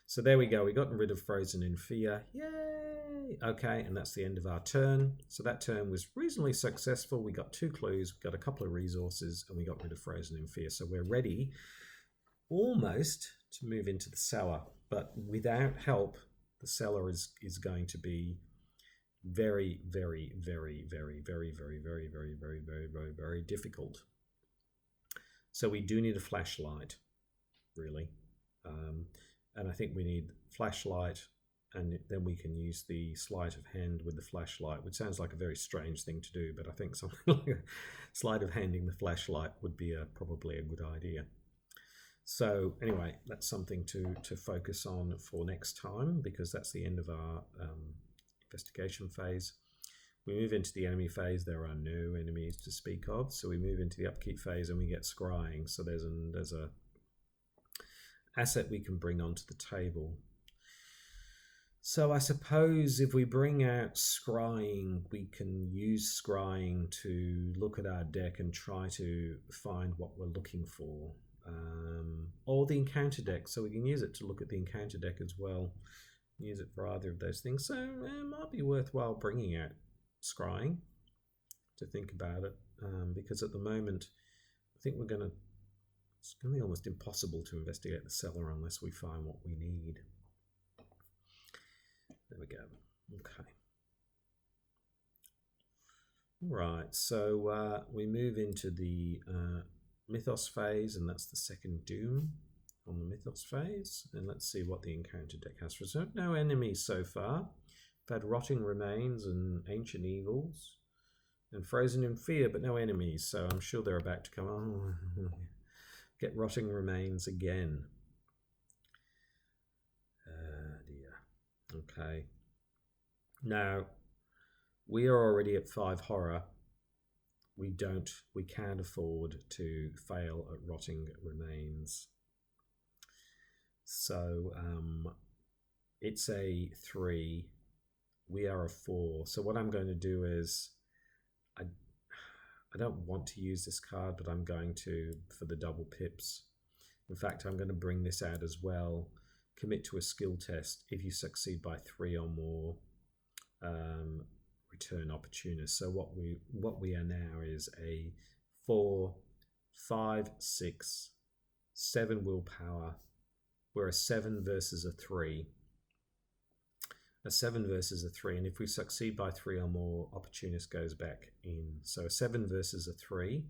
So there we go, we got rid of Frozen in Fear, yay! Okay, and that's the end of our turn. So that turn was reasonably successful. We got 2 clues, we got a couple of resources, and we got rid of Frozen in Fear. So we're ready almost to move into the cellar, but without help, the cellar is going to be very, very, very, very, very, very, very, very, very, very, very, very difficult. So we do need a flashlight, really. And I think we need flashlight, and then we can use the sleight of hand with the flashlight, which sounds like a very strange thing to do, but I think something like a sleight of handing the flashlight would be probably a good idea. So anyway, that's something to focus on for next time, because that's the end of our investigation phase. We move into the enemy phase. There are no enemies to speak of, so we move into the upkeep phase and we get scrying. So there's a asset we can bring onto the table. So I suppose if we bring out scrying, we can use scrying to look at our deck and try to find what we're looking for, or the encounter deck, so we can use it to look at the encounter deck as well. Use it for either of those things. So it might be worthwhile bringing out scrying to think about it, because at the moment I think it's going to be almost impossible to investigate the cellar unless we find what we need. There we go. Okay. Right, so we move into the mythos phase, and that's the second doom on the mythos phase, and let's see what the encounter deck has for us. No enemies so far. We've had Rotting Remains and Ancient Evils and Frozen in Fear, but no enemies, so I'm sure they're about to come on. Get Rotting Remains again. Dear. Okay. Now, we are already at 5 horror. We can't afford to fail at Rotting Remains. So it's a 3. We are a 4. So what I'm going to do is, I don't want to use this card, but I'm going to for the double pips. In fact, I'm going to bring this out as well. Commit to a skill test. If you succeed by 3 or more, return opportunist. So what we are now is a 4, 5, 6, 7 willpower. We're a 7 versus a 3. A 7 versus a 3, and if we succeed by 3 or more, opportunist goes back in. So a 7 versus a 3.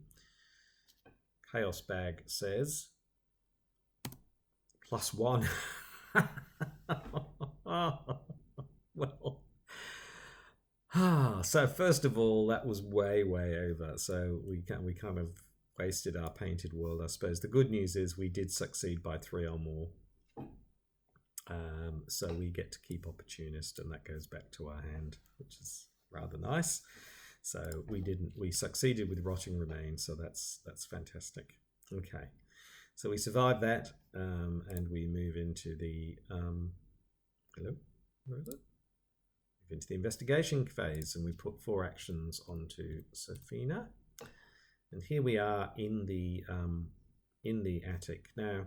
Chaos Bag says +1. Well, so first of all, that was way over. So we kind of wasted our painted world, I suppose. The good news is we did succeed by 3 or more. So we get to keep opportunist, and that goes back to our hand, which is rather nice. So we succeeded with rotting remains, so that's fantastic. Okay, so we survived that, and we move into the hello, where is it? Move into the investigation phase, and we put 4 actions onto Sefina, and here we are in the attic now.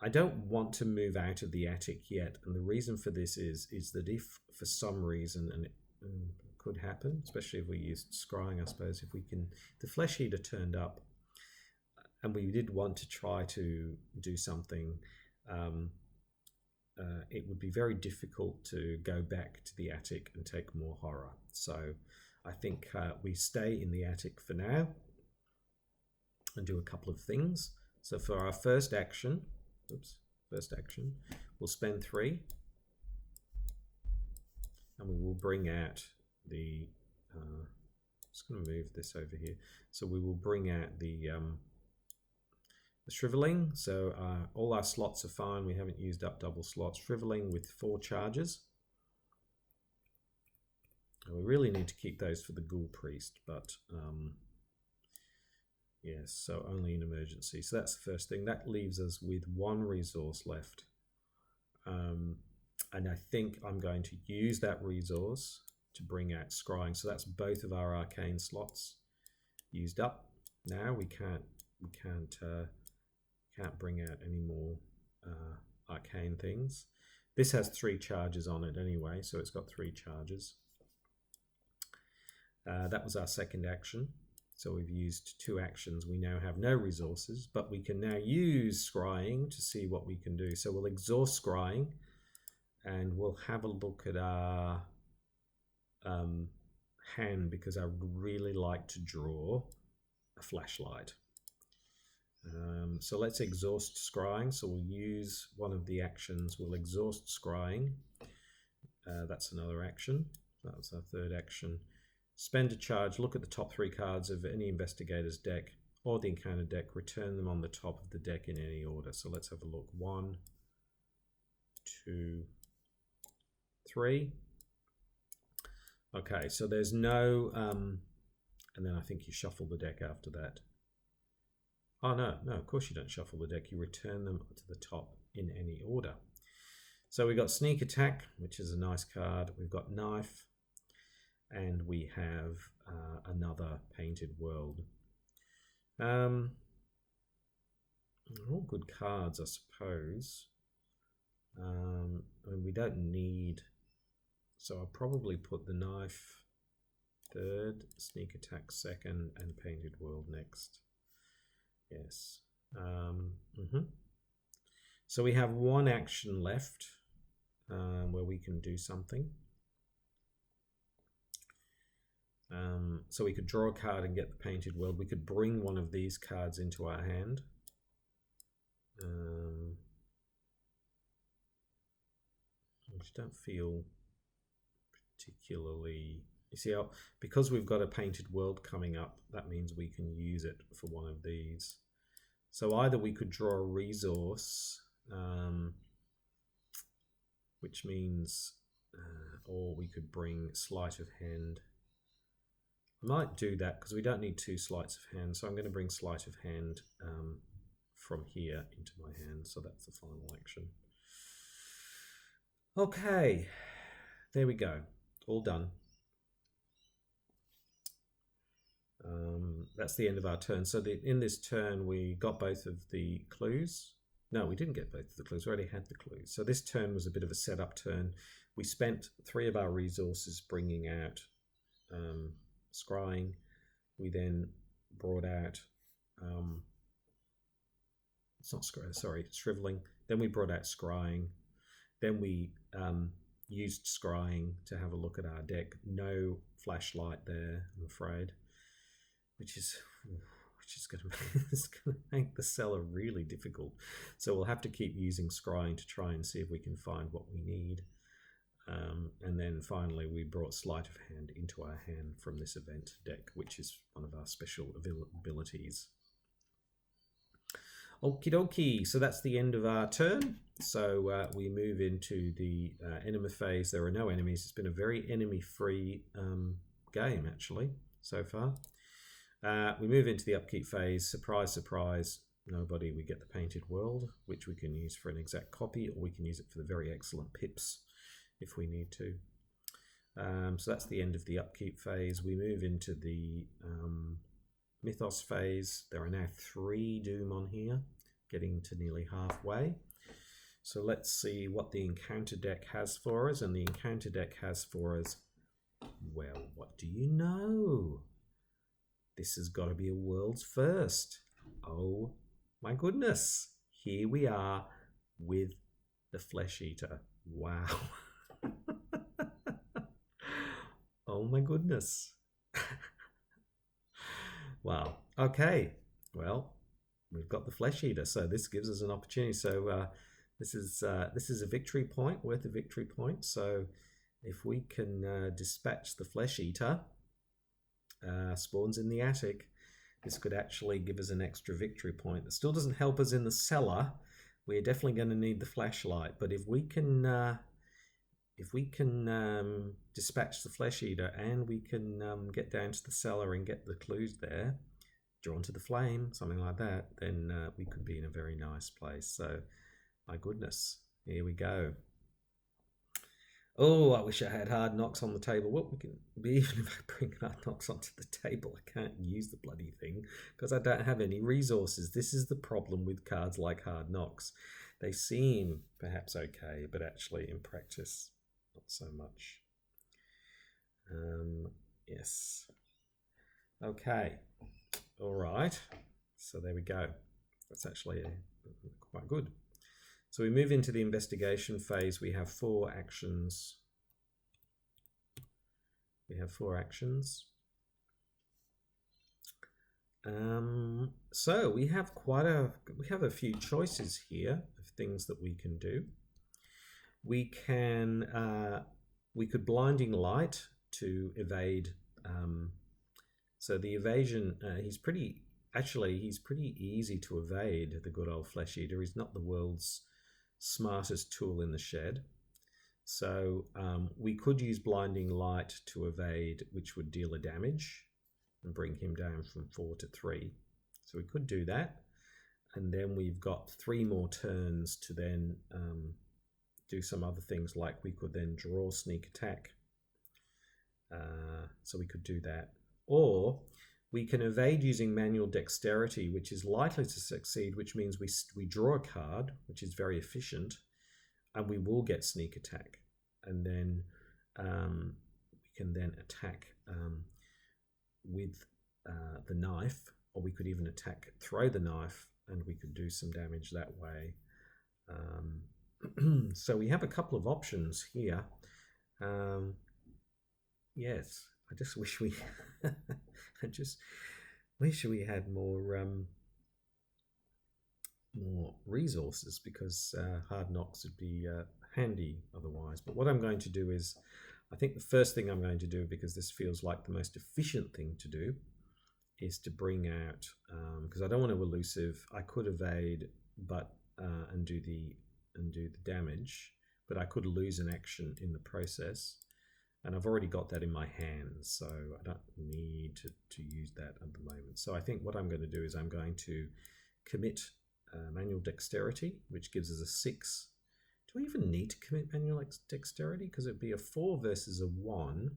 I don't want to move out of the attic yet, and the reason for this is that if for some reason, and it could happen, especially if we used scrying, I suppose, if the flesh heater turned up and we did want to try to do something, it would be very difficult to go back to the attic and take more horror. So I think we stay in the attic for now and do a couple of things. So for our first action, we'll spend 3, and we will bring out the just going to move this over here. So we will bring out the shriveling. So all our slots are fine. We haven't used up double slots. Shriveling with 4 charges. And we really need to keep those for the Ghoul Priest, but yes, so only in emergency. So that's the first thing. That leaves us with 1 resource left. And I think I'm going to use that resource to bring out scrying. So that's both of our arcane slots used up. Now we can't bring out any more arcane things. This has 3 charges on it anyway, so it's got 3 charges. That was our second action. So we've used 2 actions. We now have no resources, but we can now use scrying to see what we can do. So we'll exhaust scrying, and we'll have a look at our hand, because I would really like to draw a flashlight. So let's exhaust scrying. So we'll use one of the actions. We'll exhaust scrying. That's another action. That was our third action. Spend a charge, look at the top 3 cards of any investigator's deck or the encounter deck, return them on the top of the deck in any order. So let's have a look. 1, 2, 3. Okay, so there's no, and then I think you shuffle the deck after that. Oh, no, of course you don't shuffle the deck. You return them to the top in any order. So we've got Sneak Attack, which is a nice card. We've got Knife, and we have another Painted World. They're all good cards, I suppose. And we don't need, so I'll probably put the Knife third, Sneak Attack second, and Painted World next. Yes. So we have 1 action left where we can do something. So we could draw a card and get the Painted World. We could bring one of these cards into our hand. I just don't feel particularly... You see, because we've got a Painted World coming up, that means we can use it for one of these. So either we could draw a resource, which means, or we could bring Sleight of Hand. I might do that because we don't need 2 sleights of hand. So I'm going to bring Sleight of Hand from here into my hand. So that's the final action. Okay, there we go. All done. That's the end of our turn. So in this turn, we got both of the clues. No, we didn't get both of the clues. We already had the clues. So this turn was a bit of a setup turn. We spent 3 of our resources bringing out scrying. We then brought out, it's not scrying, sorry, shriveling. Then we brought out scrying. Then we used scrying to have a look at our deck. No flashlight there, I'm afraid. Which is, which is going to make the cellar really difficult. So we'll have to keep using scrying to try and see if we can find what we need. And then finally, we brought Sleight of Hand into our hand from this event deck, which is one of our special abilities. Okie dokie, so that's the end of our turn. So we move into the enemy phase. There are no enemies. It's been a very enemy-free game, actually, so far. We move into the upkeep phase. Surprise, surprise, nobody. We get the Painted World, which we can use for an exact copy, or we can use it for the very excellent pips if we need to. So that's the end of the upkeep phase. We move into the mythos phase. There are now 3 Doom on here, getting to nearly halfway. So let's see what the encounter deck has for us. And the encounter deck has for us, well, what do you know? This has got to be a world's first. Oh my goodness. Here we are with the Flesh Eater. Wow. Oh my goodness. Wow. Okay. Well, we've got the Flesh Eater, so this gives us an opportunity. So this is a victory point, worth a victory point. So if we can dispatch the Flesh Eater, spawns in the attic, this could actually give us an extra victory point. That still doesn't help us in the cellar. We're definitely going to need the flashlight, but if we can dispatch the Flesh Eater and we can get down to the cellar and get the clues there, drawn to the flame, something like that, then we could be in a very nice place. So, my goodness, here we go. Oh, I wish I had Hard Knocks on the table. What we can be, even if I bring Hard Knocks onto the table, I can't use the bloody thing because I don't have any resources. This is the problem with cards like Hard Knocks. They seem perhaps okay, but actually in practice, not so much. Yes. Okay. All right. So there we go. That's actually quite good. So we move into the investigation phase. We have 4 actions. So we have a few choices here of things that we can do. We could Blinding Light to evade. So the evasion, he's pretty easy to evade, the good old Flesh Eater. He's not the world's smartest tool in the shed. So we could use Blinding Light to evade, which would deal a damage and bring him down from 4 to 3. So we could do that. And then we've got 3 more turns to then do some other things, like we could then draw Sneak Attack. So we could do that. Or we can evade using Manual Dexterity, which is likely to succeed, which means we draw a card, which is very efficient, and we will get Sneak Attack. And then we can then attack with the knife, or we could even throw the knife, and we could do some damage that way. So we have a couple of options here. Yes, I just wish we had more resources, because Hard Knocks would be handy otherwise. But what I'm going to do is, I think the first thing I'm going to do, because this feels like the most efficient thing to do, is to bring out, because I don't want to elusive. I could evade, but and do the damage, but I could lose an action in the process. And I've already got that in my hands, so I don't need to use that at the moment. So I think what I'm going to do is I'm going to commit Manual Dexterity, which gives us a 6. Do I even need to commit Manual Dexterity? Because it'd be a 4 versus a 1,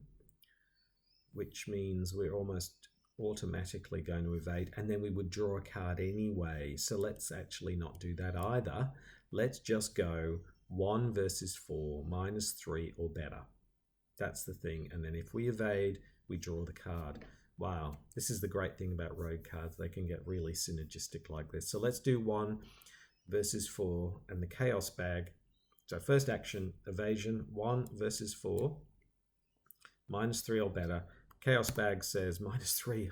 which means we're almost automatically going to evade, and then we would draw a card anyway. So let's actually not do that either. Let's just go 1 versus 4, -3 or better. That's the thing. And then if we evade, we draw the card. Wow, this is the great thing about rogue cards. They can get really synergistic like this. So let's do 1 versus 4 and the Chaos Bag. So first action, evasion, 1 versus 4, -3 or better. Chaos Bag says -3.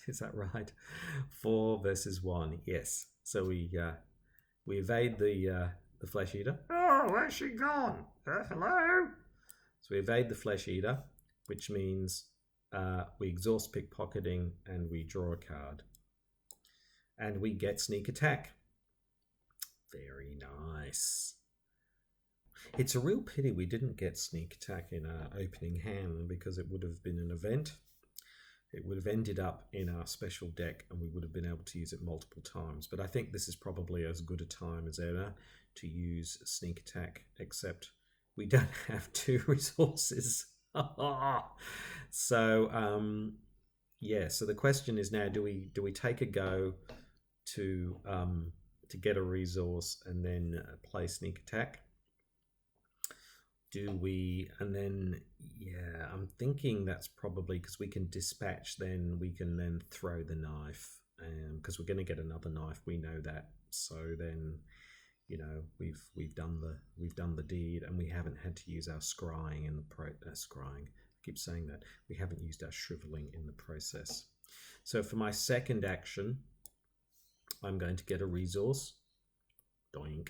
Is that right? 4 versus 1. Yes. So we evade the flesh eater. Oh, where's she gone? Hello. So we evade the flesh eater, which means we exhaust pickpocketing and we draw a card, and we get sneak attack. Very nice. It's a real pity we didn't get sneak attack in our opening hand, because it would have been an event. It would have ended up in our special deck and we would have been able to use it multiple times. But I think this is probably as good a time as ever to use sneak attack, except we don't have 2 resources. So yeah, so the question is now, do we take a go to get a resource and then play sneak attack? Do we, and then, yeah, I'm thinking that's probably because we can dispatch, then we can then throw the knife, because we're going to get another knife, we know that. So then, you know, we've done the deed, and we haven't had to use our scrying in the scrying. I keep saying that. We haven't used our shriveling in the process. So for my second action, I'm going to get a resource. Doink.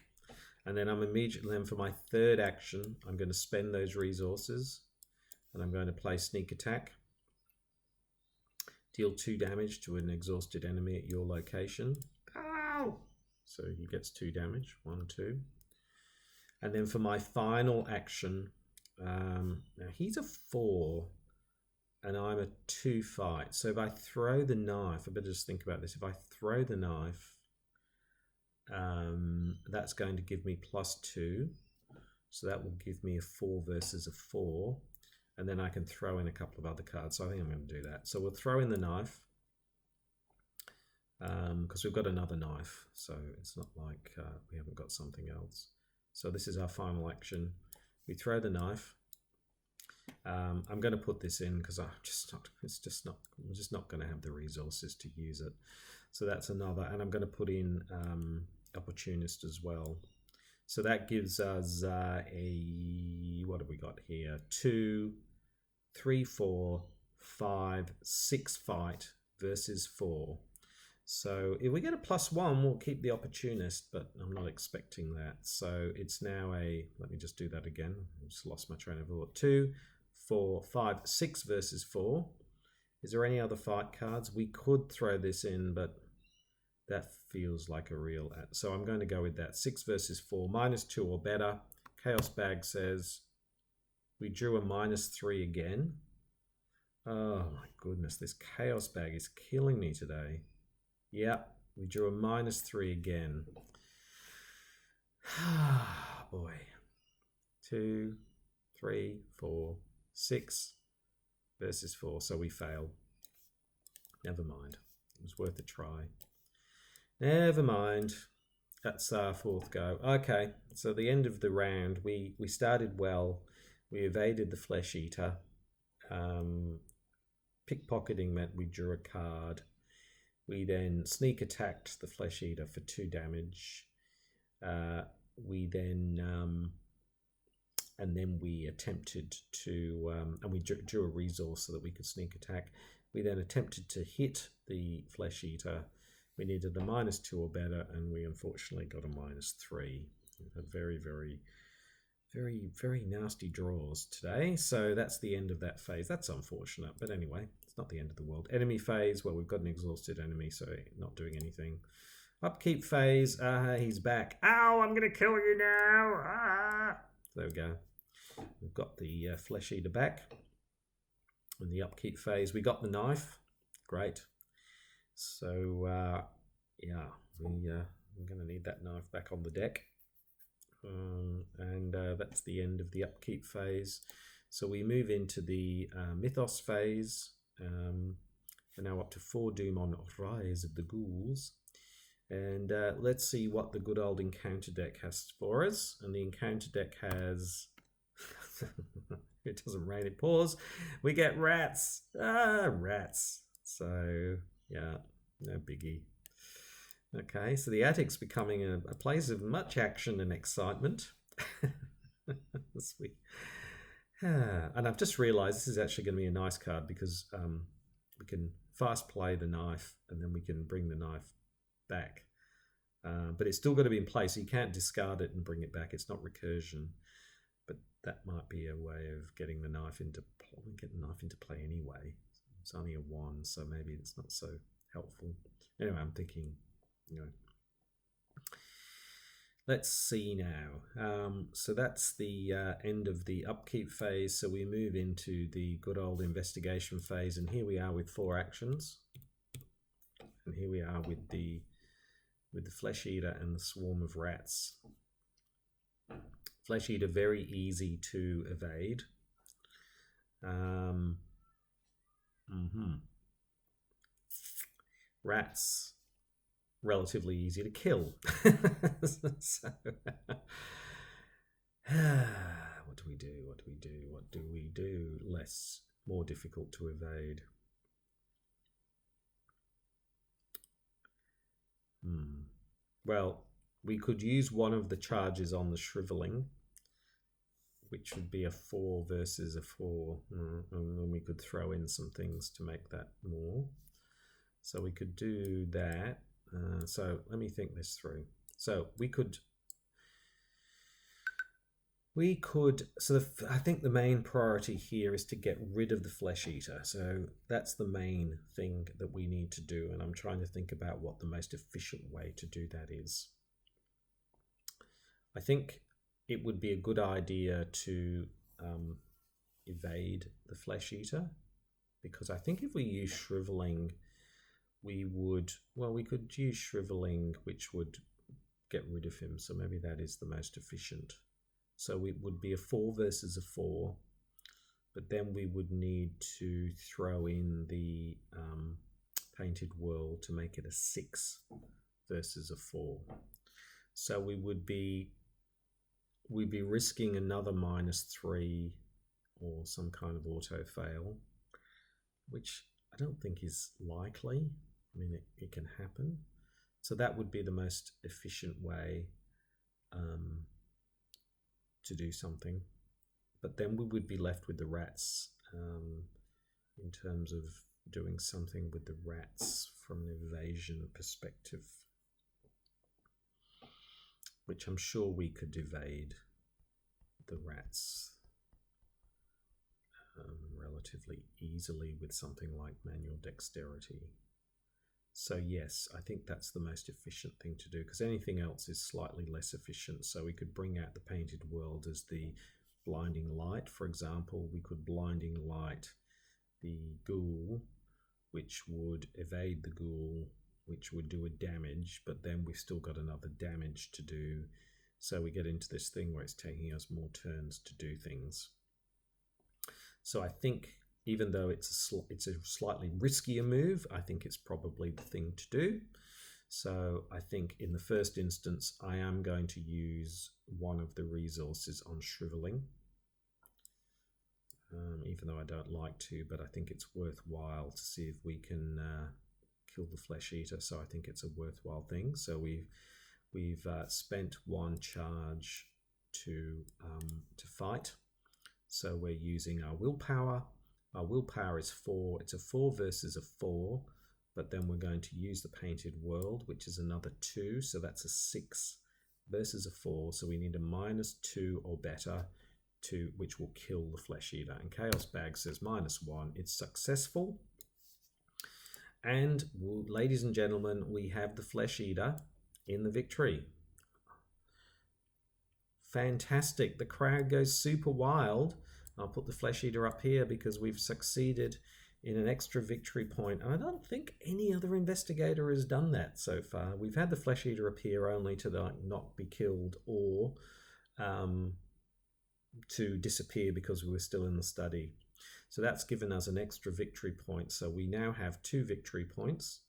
And then I'm immediately, then for my third action, I'm going to spend those resources and I'm going to play sneak attack. Deal 2 damage to an exhausted enemy at your location. Ow! So he gets 2 damage, 1, 2. And then for my final action, now he's a 4 and I'm a 2 fight. So if I throw the knife, I better just think about this. If I throw the knife, that's going to give me +2, so that will give me a 4 versus a 4, and then I can throw in a couple of other cards. So I think I'm going to do that. So we'll throw in the knife, because we've got another knife, so it's not like we haven't got something else. So this is our final action. We throw the knife. I'm going to put this in because I'm just not going to have the resources to use it. So that's another, and I'm going to put in opportunist as well. So that gives us a, what have we got here? 2, 3, 4, 5, 6 fight versus 4. So if we get a +1, we'll keep the opportunist, but I'm not expecting that. So it's now a, let me just do that again. I just lost my train of thought. 2, 4, 5, 6 versus 4. Is there any other fight cards? We could throw this in, but that feels like a real, so I'm going to go with that. 6 versus 4, -2 or better. Chaos Bag says we drew a -3 again. Oh my goodness, this Chaos Bag is killing me today. Yep, we drew a -3 again. Boy. 2, 3, 4, 6 versus 4, so we failed. Never mind, it was worth a try. Never mind. That's our 4th go. Okay, so the end of the round, we started well. We evaded the flesh eater. Pickpocketing meant we drew a card. We then sneak attacked the flesh eater for 2 damage. We then and then we attempted to and we drew a resource so that we could sneak attack. We then attempted to hit the flesh eater. We needed a -2 or better, and we unfortunately got a -3. We had very, very, very, very nasty draws today. So that's the end of that phase. That's unfortunate, but anyway, it's not the end of the world. Enemy phase, well, we've got an exhausted enemy, so not doing anything. Upkeep phase, he's back. Ow, I'm going to kill you now. Ah. There we go. We've got the flesh eater back. In the upkeep phase, we got the knife. Great. So, yeah, we're going to need that knife back on the deck. And that's the end of the upkeep phase. So we move into the mythos phase. We're now up to 4 doom on Rise of the Ghouls. And let's see what the good old encounter deck has for us. And the encounter deck has... it doesn't rain, it pours. We get rats. Rats. So, yeah, no biggie. Okay, so the attic's becoming a place of much action and excitement. Sweet. And I've just realised this is actually going to be a nice card because we can fast play the knife, and then we can bring the knife back. But it's still got to be in place. So you can't discard it and bring it back. It's not recursion. But that might be a way of getting the knife into play anyway. It's only a 1, so maybe it's not so helpful. Anyway, I'm thinking, let's see now. So that's the end of the upkeep phase. So we move into the good old investigation phase, and here we are with 4 actions. And here we are with the Flesh Eater and the Swarm of Rats. Flesh Eater, very easy to evade. Rats, relatively easy to kill. So, what do we do? What do we do? What do we do? More difficult to evade. Well, we could use one of the charges on the shriveling, which would be a 4 versus a 4, and then we could throw in some things to make that more. So we could do that. So let me think this through. So I think the main priority here is to get rid of the Flesh Eater. So that's the main thing that we need to do, and I'm trying to think about what the most efficient way to do that is. I think it would be a good idea to evade the Flesh Eater, because I think if we use shriveling, we could use shriveling, which would get rid of him. So maybe that is the most efficient. So it would be a 4 versus a 4, but then we would need to throw in the Painted World to make it a 6 versus a 4. So we'd be risking another -3 or some kind of auto fail, which I don't think is likely. I mean, it can happen. So that would be the most efficient way to do something. But then we would be left with the rats in terms of doing something with the rats from an evasion perspective, which I'm sure we could evade the rats relatively easily with something like manual dexterity. So yes, I think that's the most efficient thing to do, because anything else is slightly less efficient. So we could bring out the Painted World as the Blinding Light, for example. We could Blinding Light the Ghoul, which would evade the Ghoul, which would do a damage, but then we've still got another damage to do. So we get into this thing where it's taking us more turns to do things. So I think even though it's a slightly riskier move, I think it's probably the thing to do. So I think in the first instance, I am going to use one of the resources on shriveling, even though I don't like to, but I think it's worthwhile to see if we can kill the Flesh Eater. So I think it's a worthwhile thing. So we've spent 1 charge to fight. So we're using our willpower. Our willpower is 4. It's a 4 versus a 4, but then we're going to use the Painted World, which is another 2. So that's a 6 versus a 4. So we need a -2 or better, which will kill the Flesh Eater. And Chaos Bag says -1. It's successful. And ladies and gentlemen, we have the Flesh Eater in the victory. Fantastic. The crowd goes super wild. I'll put the Flesh Eater up here because we've succeeded in an extra victory point. And I don't think any other investigator has done that so far. We've had the Flesh Eater appear only to not be killed or to disappear because we were still in the study. So that's given us an extra victory point. So we now have 2 victory points,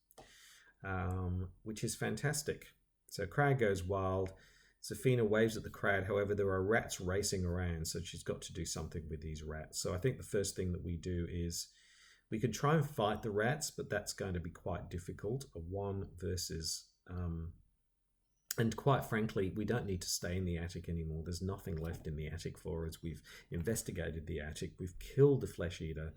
which is fantastic. So crowd goes wild. Sefina waves at the crowd. However, there are rats racing around, so she's got to do something with these rats. So I think the first thing that we do is we could try and fight the rats, but that's going to be quite difficult. A 1 versus... and quite frankly, we don't need to stay in the attic anymore. There's nothing left in the attic for us. We've investigated the attic. We've killed the Flesh Eater.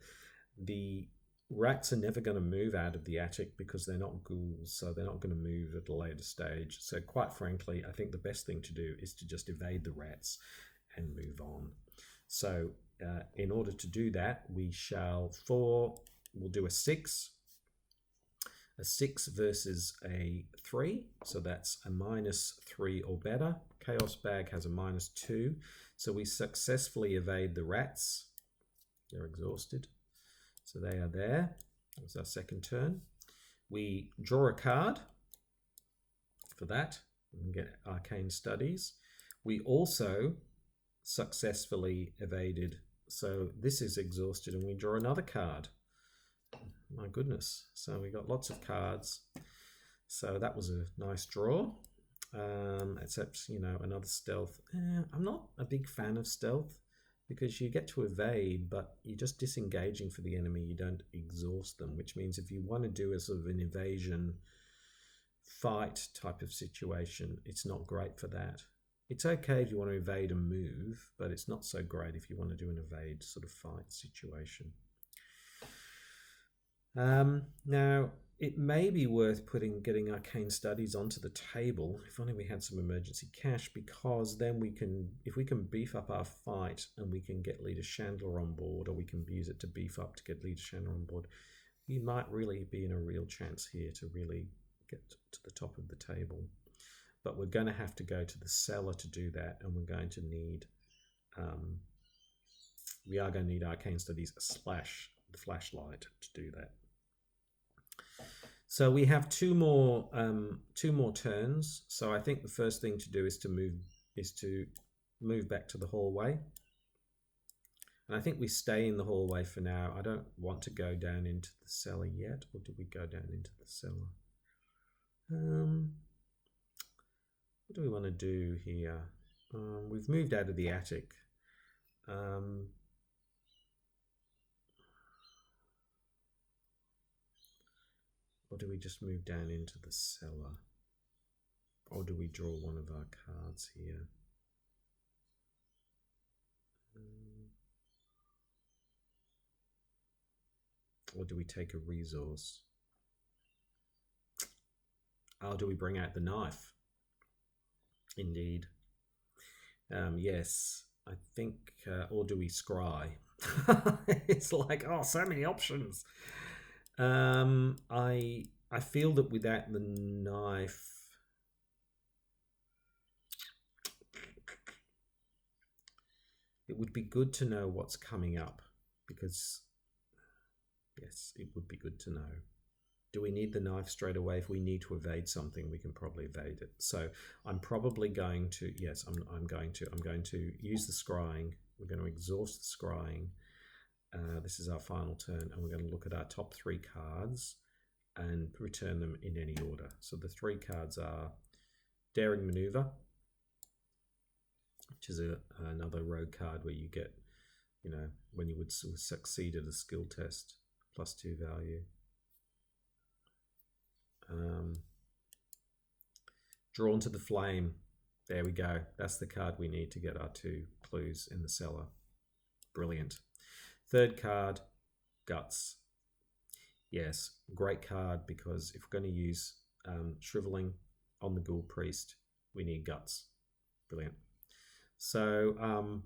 The Rats are never going to move out of the attic because they're not ghouls, so they're not going to move at a later stage. So quite frankly, I think the best thing to do is to just evade the rats and move on. So in order to do that, we'll do a 6. A 6 versus a 3, so that's a -3 or better. Chaos Bag has a -2, so we successfully evade the rats. They're exhausted, so they are there. That was our second turn. We draw a card for that and get Arcane Studies. We also successfully evaded, so this is exhausted, and we draw another card. My goodness, so we got lots of cards, so that was a nice draw. Except, you know, another stealth. I'm not a big fan of stealth because you get to evade, but you're just disengaging for the enemy. You don't exhaust them, which means if you want to do a sort of an evasion fight type of situation, it's not great for that. It's okay if you want to evade and move, but it's not so great if you want to do an evade sort of fight situation. Now, it may be worth getting Arcane Studies onto the table, if only we had some emergency cash, because then if we can beef up our fight and we can get Leader Chandler on board, or we can use it to beef up to get Leader Chandler on board, we might really be in a real chance here to really get to the top of the table. But we're going to have to go to the cellar to do that, and we're going to need, we are going to need Arcane Studies / the flashlight to do that. So we have two more turns. So I think the first thing to do is to move back to the hallway. And I think we stay in the hallway for now. I don't want to go down into the cellar yet. Or did we go down into the cellar? What do we want to do here? We've moved out of the attic. Or do we just move down into the cellar? Or do we draw one of our cards here? Or do we take a resource? Oh, do we bring out the knife? Indeed. Yes, I think, or do we scry? It's like, oh, so many options. I feel that without the knife, it would be good to know what's coming up, because yes, it would be good to know. Do we need the knife straight away? If we need to evade something, we can probably evade it. So I'm probably going to, yes, I'm going to use the scrying. We're going to exhaust the scrying. This is our final turn, and we're going to look at our top 3 cards and return them in any order. So the 3 cards are Daring Maneuver, which is another rogue card where you get, you know, when you would succeed at a skill test, +2 value. Drawn to the Flame. There we go. That's the card we need to get our 2 clues in the cellar. Brilliant. Third card, Guts. Yes, great card, because if we're going to use Shriveling on the Ghoul Priest, we need Guts. Brilliant. So,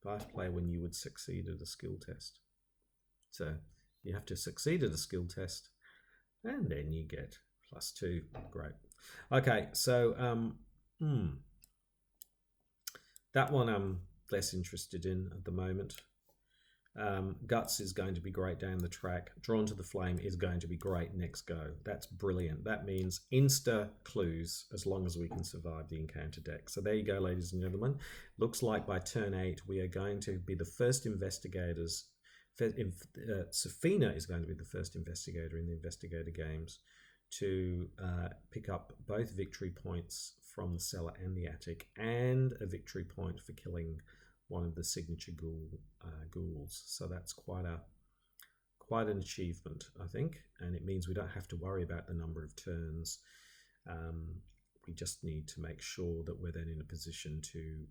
Vice play when you would succeed at a skill test. So you have to succeed at a skill test, and then you get +2. Great. Okay, so that one I'm less interested in at the moment. Guts is going to be great down the track. Drawn to the Flame is going to be great next go. That's brilliant. That means insta clues as long as we can survive the encounter deck. So there you go, ladies and gentlemen. Looks like by turn 8 we are going to be the first investigators. Sefina is going to be the first investigator in the investigator games to pick up both victory points from the cellar and the attic, and a victory point for killing one of the signature ghouls. So that's quite an achievement, I think, and it means we don't have to worry about the number of turns. we just need to make sure that we're then in a position to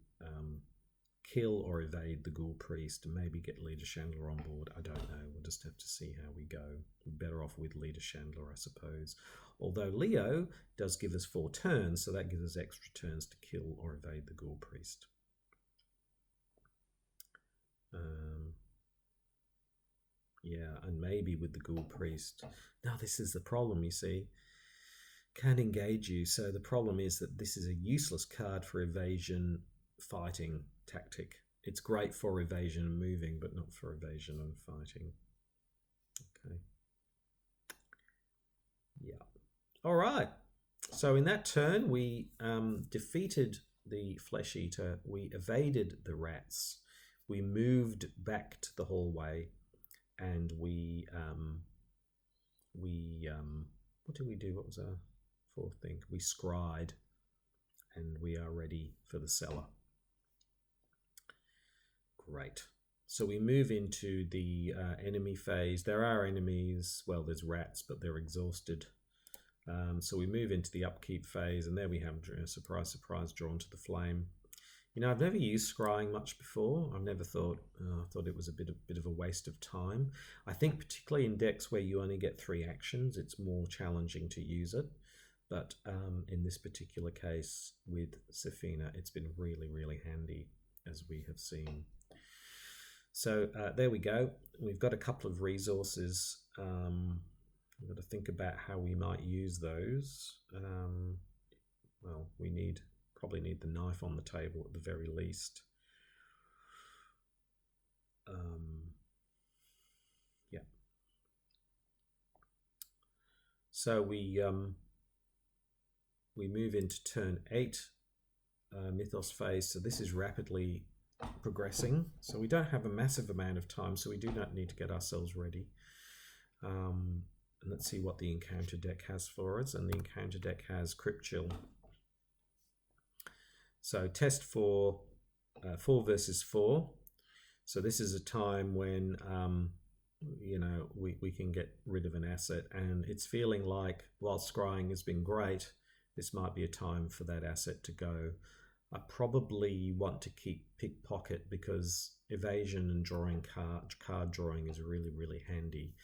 kill or evade the Ghoul Priest and maybe get Leader Chandler on board. I don't know. We'll just have to see how we go. We're better off with Leader Chandler, I suppose. Although Leo does give us 4 turns, so that gives us extra turns to kill or evade the Ghoul Priest. Yeah, and maybe with the Ghoul Priest. Now this is the problem, you see. Can't engage you, so the problem is that this is a useless card for evasion fighting tactic. It's great for evasion and moving, but not for evasion and fighting. Okay. Yeah. All right. So in that turn, we defeated the Flesh Eater. We evaded the rats. We moved back to the hallway, and we what did we do? What was our 4th thing? We scryed, and we are ready for the cellar. Great. So we move into the enemy phase. There are enemies. Well, there's rats, but they're exhausted. So we move into the upkeep phase, and there we have, surprise, surprise, drawn to the flame. You know, I've never used scrying much before. I've never thought, I thought it was a bit of a waste of time. I think particularly in decks where you only get 3 actions, it's more challenging to use it. But in this particular case with Sefina, it's been really, really handy, as we have seen. So there we go. We've got a couple of resources. We've got to think about how we might use those. Well, we probably need the knife on the table at the very least. Yeah. So we move into turn 8, mythos phase. So this is rapidly progressing. So we don't have a massive amount of time, so we do not need to get ourselves ready. And let's see what the encounter deck has for us. And the encounter deck has Crypt Chill. So test for 4 versus 4. So this is a time when you know, we can get rid of an asset, and it's feeling like, while scrying has been great, this might be a time for that asset to go. I probably want to keep Pickpocket because evasion and drawing card drawing is really, really handy.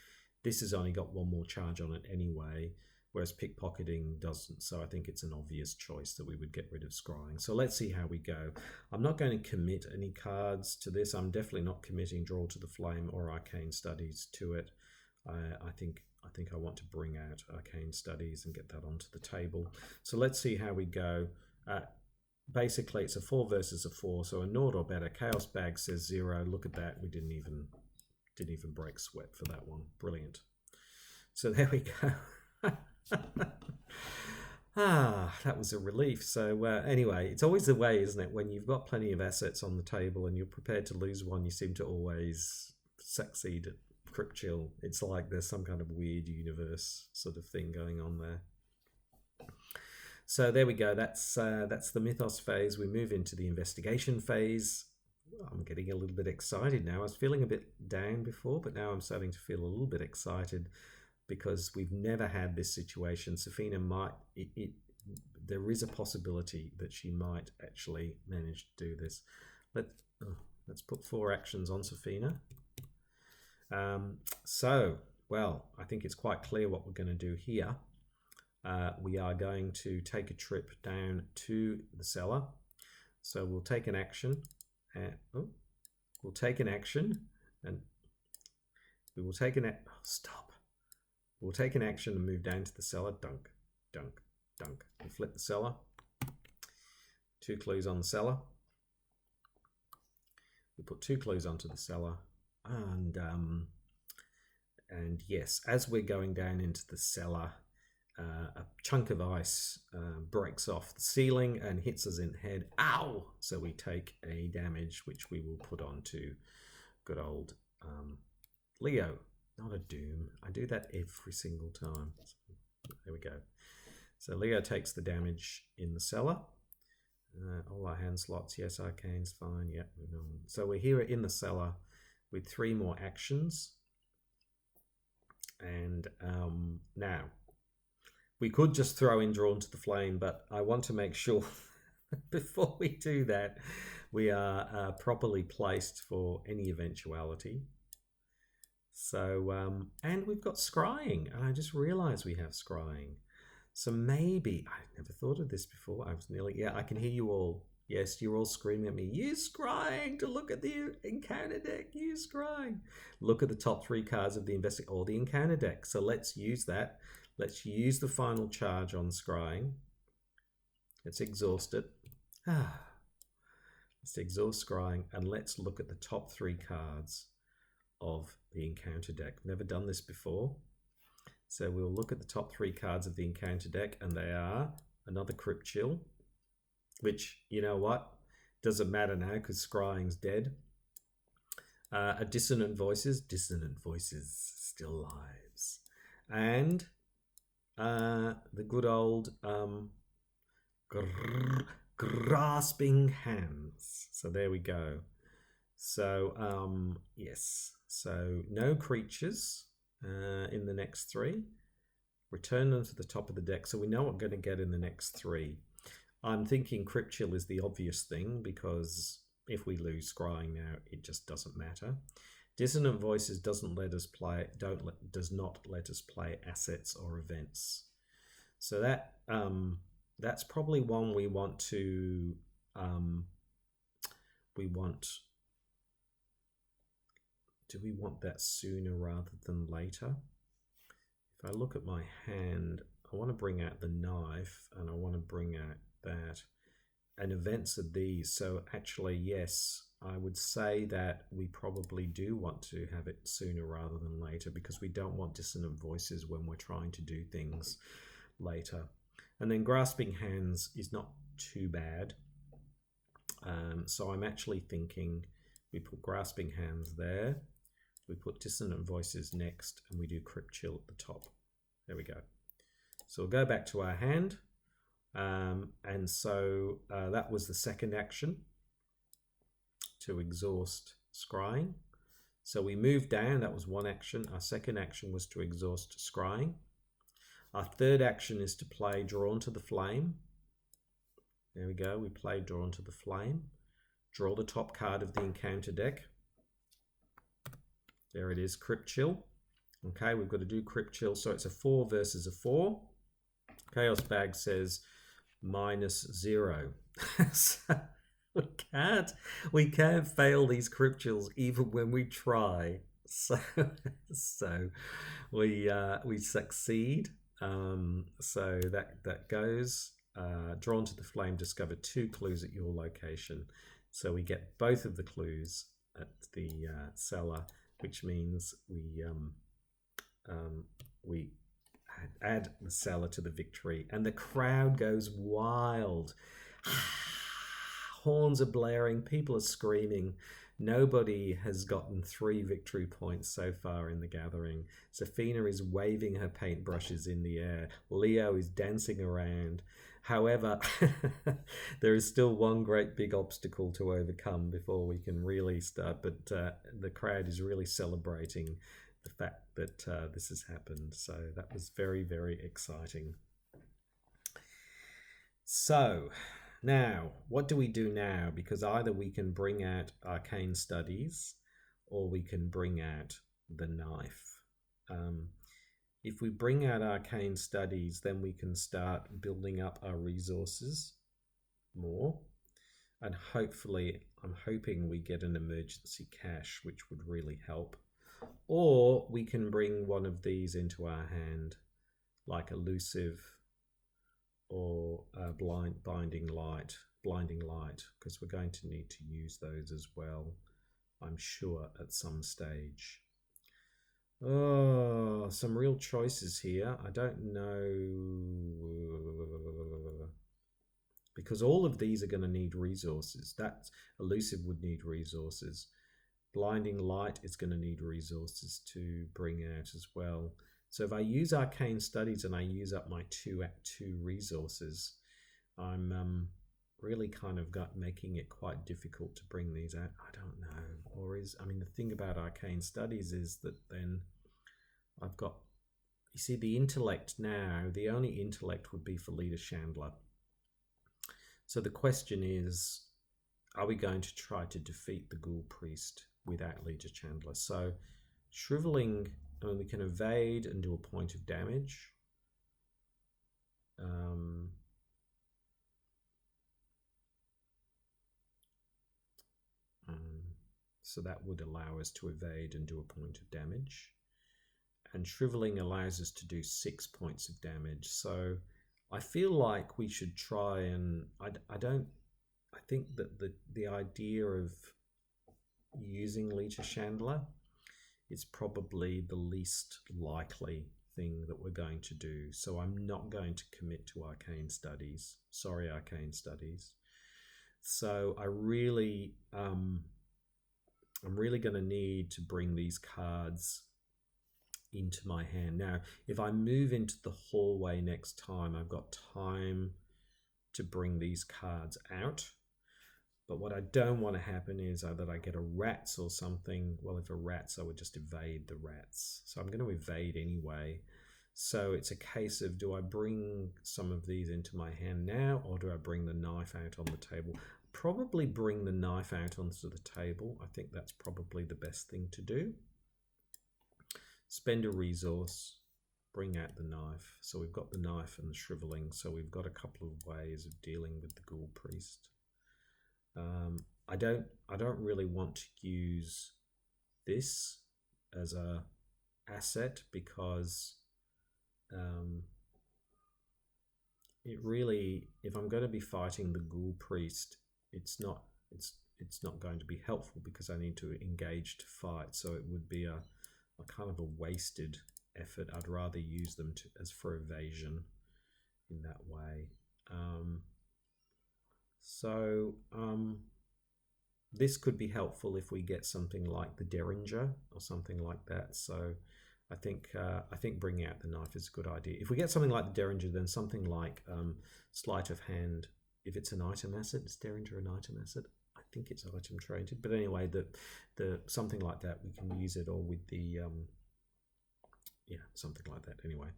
This has only got 1 more charge on it anyway, whereas pickpocketing doesn't. So I think it's an obvious choice that we would get rid of scrying. So let's see how we go. I'm not going to commit any cards to this. I'm definitely not committing Draw to the Flame or Arcane Studies to it. I think I want to bring out Arcane Studies and get that onto the table. So let's see how we go. Basically, it's a 4 versus a 4, so a 0 or better. Chaos Bag says 0. Look at that. We didn't even break sweat for that one. Brilliant. So there we go. That was a relief. So anyway, it's always the way, isn't it? When you've got plenty of assets on the table and you're prepared to lose one, you seem to always succeed at Crypt Chill. It's like there's some kind of weird universe sort of thing going on there. So there we go. That's the mythos phase. We move into the investigation phase. I'm getting a little bit excited now. I was feeling a bit down before, but now I'm starting to feel a little bit excited because we've never had this situation. Sefina might, there is a possibility that she might actually manage to do this. Let's put 4 actions on Sefina. So, well, I think it's quite clear what we're going to do here. We are going to take a trip down to the cellar. So we'll take an action. We'll take an action, and we will take an stop. We'll take an action and move down to the cellar. Dunk, dunk, dunk. We'll flip the cellar. 2 clues on the cellar. We put 2 clues onto the cellar, and yes, as we're going down into the cellar, a chunk of ice breaks off the ceiling and hits us in the head. Ow! So we take a damage, which we will put onto good old Leo. Not a doom. I do that every single time. So there we go. So Leo takes the damage in the cellar. All our hand slots. Yes, Arcane's fine. Yep. So we're here in the cellar with 3 more actions. And now, We could just throw in Drawn to the Flame, but I want to make sure before we do that, we are properly placed for any eventuality. So, and we've got scrying, and I just realized we have scrying. So maybe, I've never thought of this before. I was nearly, yeah, I can hear you all. Yes, you're all screaming at me. Use scrying to look at the encounter deck. Use scrying. Look at the top 3 cards of the or the encounter deck. So let's use that. Let's use the final charge on scrying. Let's exhaust it. Let's exhaust scrying, and let's look at the top 3 cards of the encounter deck. Never done this before. So we'll look at the top 3 cards of the encounter deck, and they are another Crypt Chill, which, you know what, doesn't matter now because scrying's dead. A Dissonant Voices still lives. And the good old Grasping Hands. So there we go. So yes, so no creatures in the next 3. Return them to the top of the deck, so we know what we're going to get in the next 3. I'm thinking Crypt Chill is the obvious thing, because if we lose scrying now, it just doesn't matter. Dissonant Voices does not let us play assets or events. So that that's probably one we want to do we want that sooner rather than later? If I look at my hand, I want to bring out the knife, and I want to bring out that. And events are these. So actually, yes, I would say that we probably do want to have it sooner rather than later, because we don't want Dissonant Voices when we're trying to do things later. And then Grasping Hands is not too bad. So I'm actually thinking we put Grasping Hands there. We put Dissonant Voices next, and we do Crypt Chill at the top. There we go. So we'll go back to our hand. And so that was the second action, to exhaust scrying. So we moved down, that was one action. Our second action was to exhaust scrying. Our third action is to play Drawn to the Flame. There we go, we play Drawn to the Flame. Draw the top card of the encounter deck. There it is, Crypt Chill. Okay, we've got to do Crypt Chill, so it's a 4 versus a 4. Chaos Bag says -0. So we can't fail these Crypt Chills even when we try. So we succeed. So that goes. Drawn to the Flame, discover 2 clues at your location. So we get both of the clues at the cellar, which means we add the cellar to the victory, and the crowd goes wild. Horns are blaring, people are screaming. Nobody has gotten 3 victory points so far in the gathering. Sefina is waving her paintbrushes in the air. Leo is dancing around. However, there is still one great big obstacle to overcome before we can really start, but the crowd is really celebrating the fact that this has happened. So that was very, very exciting. So now, what do we do now? Because either we can bring out Arcane Studies, or we can bring out the knife. If we bring out Arcane Studies, then we can start building up our resources more. And hopefully, I'm hoping we get an emergency cache, which would really help. Or we can bring one of these into our hand, like Elusive or Blinding Light, because we're going to need to use those as well, I'm sure, at some stage. Oh, some real choices here. I don't know, because all of these are going to need resources. That Elusive would need resources. Blinding Light is going to need resources to bring out as well. So if I use Arcane Studies and I use up my 2 resources, I'm really kind of making it quite difficult to bring these out. I don't know. I mean, the thing about Arcane Studies is that then I've got you see the intellect now, the only intellect would be for Leader Chandler. So the question is, are we going to try to defeat the Ghoul Priest without Leader Chandler? So shriveling, I mean, we can evade and do a point of damage. So that would allow us to evade and do a point of damage. And shriveling allows us to do 6 points of damage. So I feel like we should try and I think that the idea of using Leader Chandler is probably the least likely thing that we're going to do. So I'm not going to commit to Arcane Studies. Sorry, Arcane Studies. So I'm really going to need to bring these cards into my hand. Now, if I move into the hallway next time, I've got time to bring these cards out. But what I don't want to happen is that I get a rats or something. Well, if a rats, I would just evade the rats. So I'm going to evade anyway. So it's a case of, do I bring some of these into my hand now, or do I bring the knife out on the table? Probably bring the knife out onto the table. I think that's probably the best thing to do. Spend a resource, bring out the knife. So we've got the knife and the shriveling. So we've got a couple of ways of dealing with the Ghoul Priest. I don't really want to use this as a asset because it really, if I'm going to be fighting the Ghoul Priest, it's not going to be helpful because I need to engage to fight. So it would be a kind of a wasted effort. I'd rather use them as for evasion in that way. This could be helpful if we get something like the Derringer or something like that. So I think bringing out the knife is a good idea. If we get something like the Derringer, then something like Sleight of Hand, if it's an item asset, is Derringer an item asset? I think it's item traded. But anyway, the something like that, we can use it, or with the something like that. Anyway.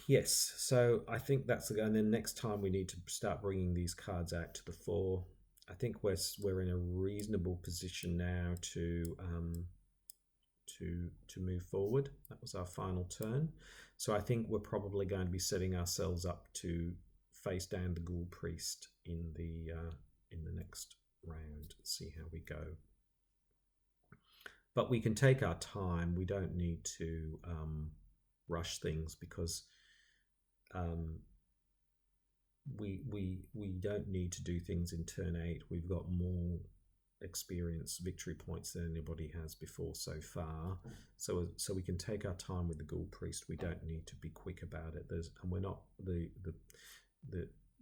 Yes, so I think that's the go. And then next time we need to start bringing these cards out to the fore. I think we're in a reasonable position now to move forward. That was our final turn. So I think we're probably going to be setting ourselves up to face down the Ghoul Priest in the next round. See how we go. But we can take our time. We don't need to rush things because we don't need to do things in turn 8. We've got more experience victory points than anybody has before so far. So we can take our time with the Ghoul Priest. We don't need to be quick about it. And we're not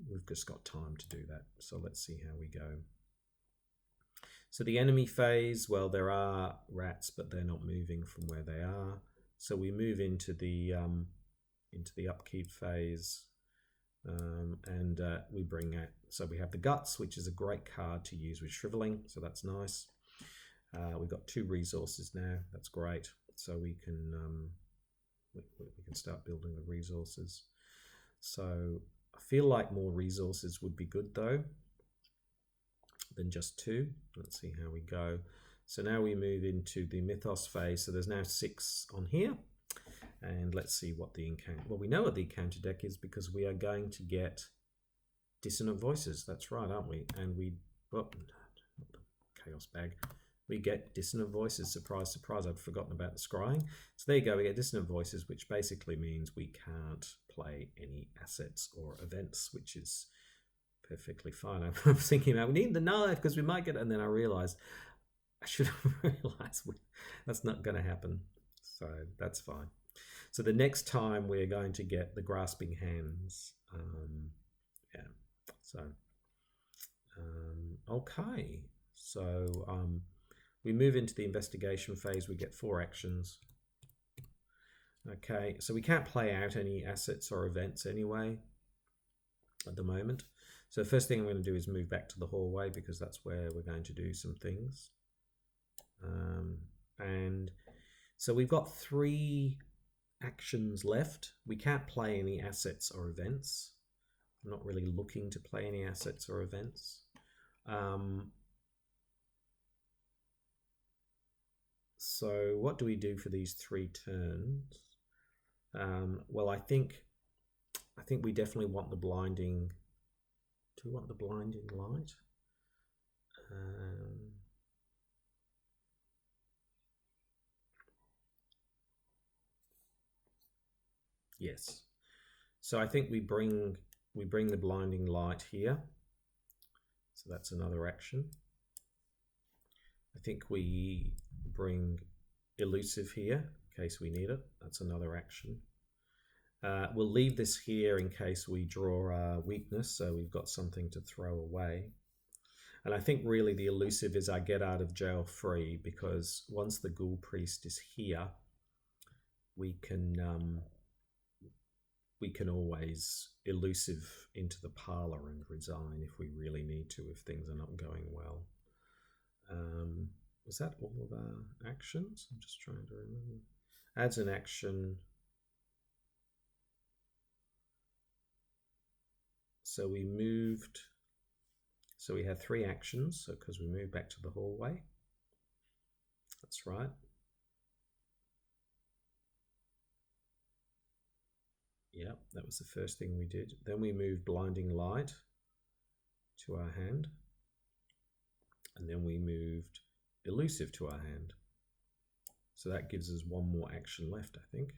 we've just got time to do that. So let's see how we go. So the enemy phase, well, there are rats, but they're not moving from where they are. So we move into the upkeep phase, and we bring out. So we have the guts, which is a great card to use with shriveling. So that's nice. We've got 2 resources now. That's great. So we can start building the resources. So I feel like more resources would be good though than just 2. Let's see how we go. So now we move into the mythos phase. So there's now 6 on here. And let's see what the encounter... Well, we know what the encounter deck is because we are going to get Dissonant Voices. That's right, aren't we? And we... Oh, not the Chaos Bag. We get Dissonant Voices. Surprise, surprise. I'd forgotten about the scrying. So there you go. We get Dissonant Voices, which basically means we can't play any assets or events, which is perfectly fine. I was thinking about, we need the knife because we might get... And then I realized... I should have realized that's not going to happen. So that's fine. So the next time we're going to get the Grasping Hands. Okay. So we move into the investigation phase. We get 4 actions. Okay. So we can't play out any assets or events anyway at the moment. So the first thing I'm going to do is move back to the hallway because that's where we're going to do some things. And So we've got 3 actions left. We can't play any assets or events. I'm not really looking to play any assets or events. So what do we do for these 3 turns? Well, I think we definitely want the blinding. Do we want the blinding light? Yes. So I think we bring the blinding light here. So that's another action. I think we bring elusive here in case we need it. That's another action. We'll leave this here in case we draw our weakness, so we've got something to throw away. And I think really the elusive is our get out of jail free, because once the Ghoul Priest is here, we can always elusive into the parlor and resign if we really need to, if things are not going well. Was that all of our actions? I'm just trying to remember. Adds an action. So we moved, so we had 3 actions, so because we moved back to the hallway. That's right. Yeah, that was the first thing we did. Then we moved blinding light to our hand. And then we moved elusive to our hand. So that gives us 1 more action left, I think.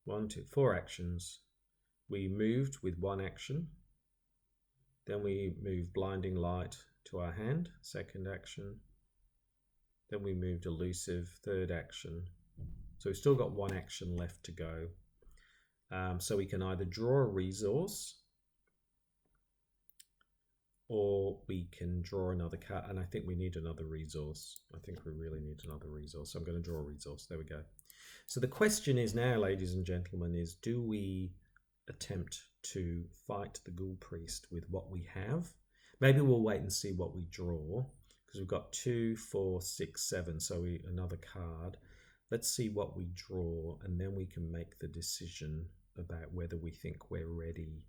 One, two, 4 actions. We moved with 1 action. Then we moved blinding light to our hand, 2nd action. Then we moved elusive, 3rd action. So we've still got 1 action left to go. So we can either draw a resource, or we can draw another card. And I think we need another resource. I think we really need another resource. So I'm going to draw a resource. There we go. So the question is now, ladies and gentlemen, is do we attempt to fight the Ghoul Priest with what we have? Maybe we'll wait and see what we draw, because we've got 2, 4, 6, 7. So another card. Let's see what we draw, and then we can make the decision about whether we think we're ready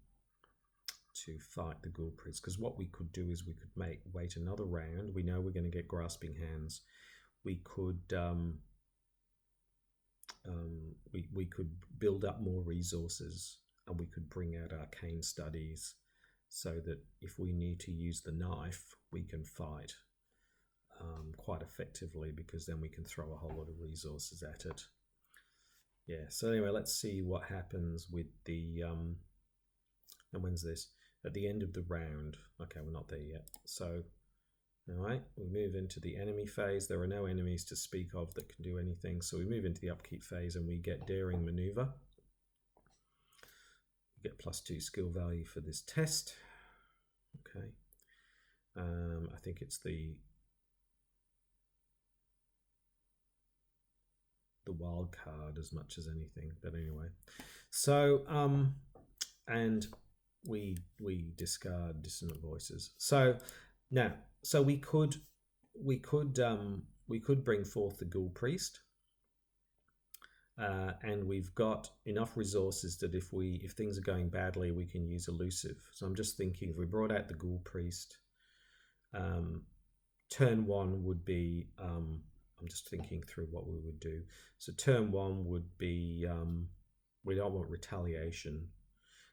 to fight the Ghoul Priest. Because what we could do is we could wait another round. We know we're going to get grasping hands. We could we could build up more resources, and we could bring out arcane studies, so that if we need to use the knife, we can fight quite effectively, because then we can throw a whole lot of resources at it. Yeah, so anyway, let's see what happens with the and when's this? At the end of the round. Okay, we're not there yet. So all right, we move into the enemy phase. There are no enemies to speak of that can do anything, so we move into the upkeep phase, and we get daring maneuver. We get +2 skill value for this test. Okay, I think it's the wild card as much as anything, but anyway. So and we discard dissonant voices. So now, so we could bring forth the Ghoul Priest, and we've got enough resources that if things are going badly, we can use elusive. So I'm just thinking, if we brought out the Ghoul Priest, turn 1 would be I'm just thinking through what we would do. So turn 1 would be, we don't want retaliation.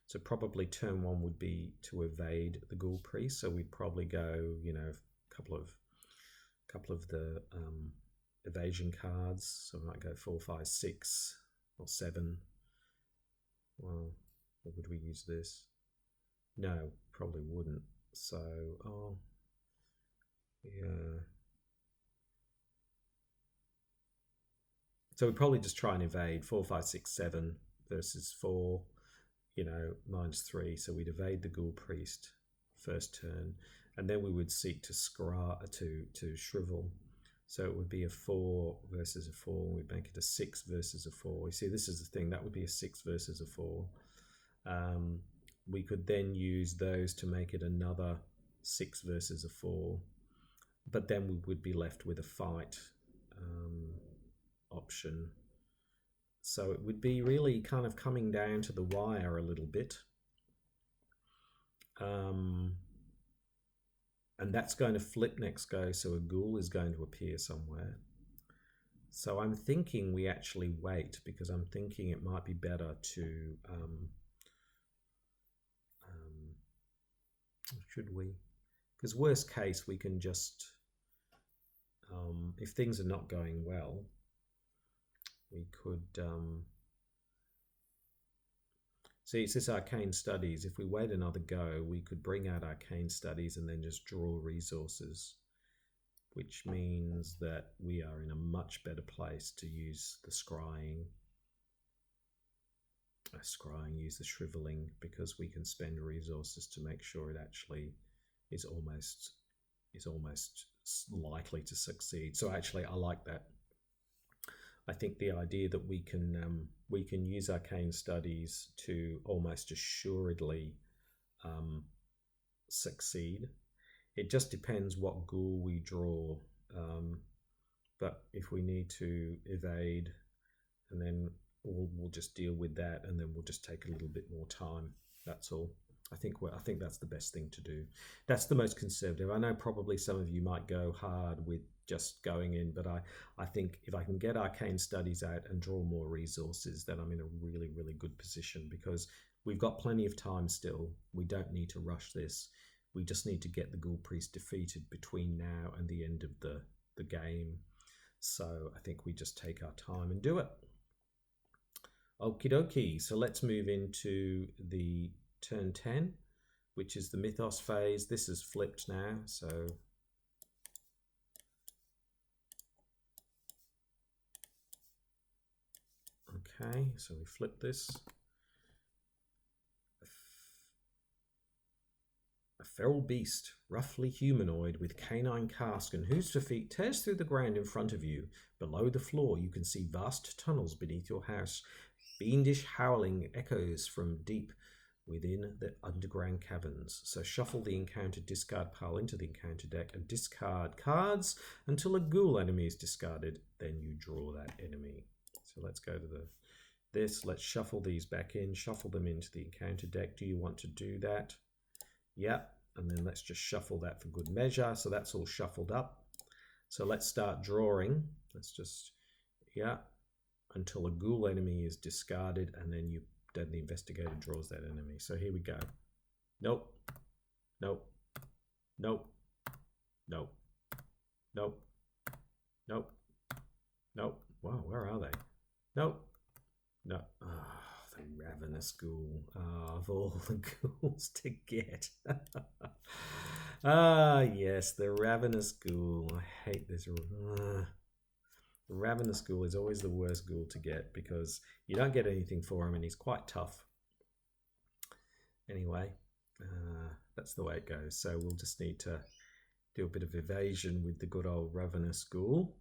So probably turn 1 would be to evade the Ghoul Priest. So we'd probably go, you know, a couple of the evasion cards. So we might go 4, 5, 6, or 7. Well, or would we use this? No, probably wouldn't. So, oh, yeah. So we'd probably just try and evade 4, 5, 6, 7 versus 4, you know, -3. So we'd evade the Ghoul Priest first turn, and then we would seek to shrivel. So it would be a 4 versus a 4. We'd make it a 6 versus a 4. You see, this is the thing. That would be a 6 versus a 4. we could then use those to make it another 6 versus a 4. But then we would be left with a fight option. So it would be really kind of coming down to the wire a little bit. And that's going to flip next go, so a ghoul is going to appear somewhere. So I'm thinking we actually wait, because I'm thinking it might be better to... should we? Because worst case, we can just... if things are not going well, we could... see, it says Arcane Studies. If we wait another go, we could bring out Arcane Studies and then just draw resources, which means that we are in a much better place to use the scrying. Use the shriveling, because we can spend resources to make sure it actually is almost likely to succeed. So actually, I like that. I think the idea that we can use Arcane Studies to almost assuredly succeed. It just depends what ghoul we draw. But if we need to evade, and then we'll just deal with that, and then we'll just take a little bit more time. That's all. I think that's the best thing to do. That's the most conservative. I know probably some of you might go hard with just going in, but I think if I can get Arcane Studies out and draw more resources, then I'm in a really, really good position, because we've got plenty of time still. We don't need to rush this. We just need to get the Ghoul Priest defeated between now and the end of the game. So I think we just take our time and do it. Okie dokie. So let's move into the turn 10, which is the mythos phase. This is flipped now, so okay, so we flip this. A feral beast, roughly humanoid, with canine casque and hooves for feet, tears through the ground in front of you. Below the floor, you can see vast tunnels beneath your house. Fiendish howling echoes from deep within the underground caverns. So shuffle the encounter discard pile into the encounter deck and discard cards until a ghoul enemy is discarded. Then you draw that enemy. So let's go to this. Let's shuffle these back in, shuffle them into the encounter deck. Do you want to do that? Yeah. And then let's just shuffle that for good measure. So that's all shuffled up. So let's start drawing. Let's just, yeah, until a ghoul enemy is discarded, and then the investigator draws that enemy. So here we go. Nope. Nope. Nope. Nope. Nope. Nope. Nope. Wow, where are they? Nope. No. Oh, the ravenous ghoul. Oh, of all the ghouls to get. Ah, yes, the ravenous ghoul. I hate this. The ravenous ghoul is always the worst ghoul to get, because you don't get anything for him and he's quite tough. Anyway, that's the way it goes. So we'll just need to do a bit of evasion with the good old ravenous ghoul.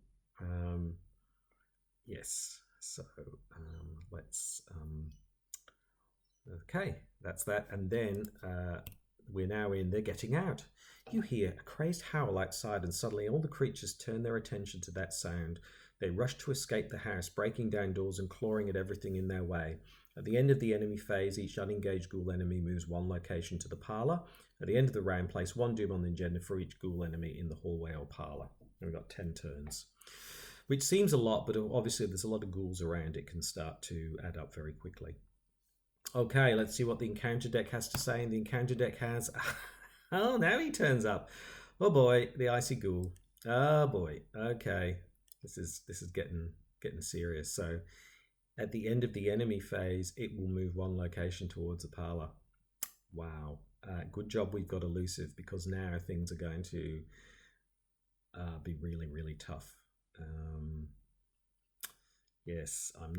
Yes, so let's... okay, that's that. And then we're now in They're Getting Out. You hear a crazed howl outside, and suddenly all the creatures turn their attention to that sound. They rush to escape the house, breaking down doors and clawing at everything in their way. At the end of the enemy phase, each unengaged ghoul enemy moves one location to the parlour. At the end of the round, place one doom on the agenda for each ghoul enemy in the hallway or parlour. And we've got 10 turns, which seems a lot, but obviously there's a lot of ghouls around. It can start to add up very quickly. Okay, let's see what the encounter deck has to say. And the encounter deck has... oh, now he turns up. Oh boy, the icy ghoul. Oh boy. Okay. This is getting serious. So at the end of the enemy phase, it will move one location towards a parlour. Wow. Good job we've got elusive, because now things are going to be really, really tough. Yes, I'm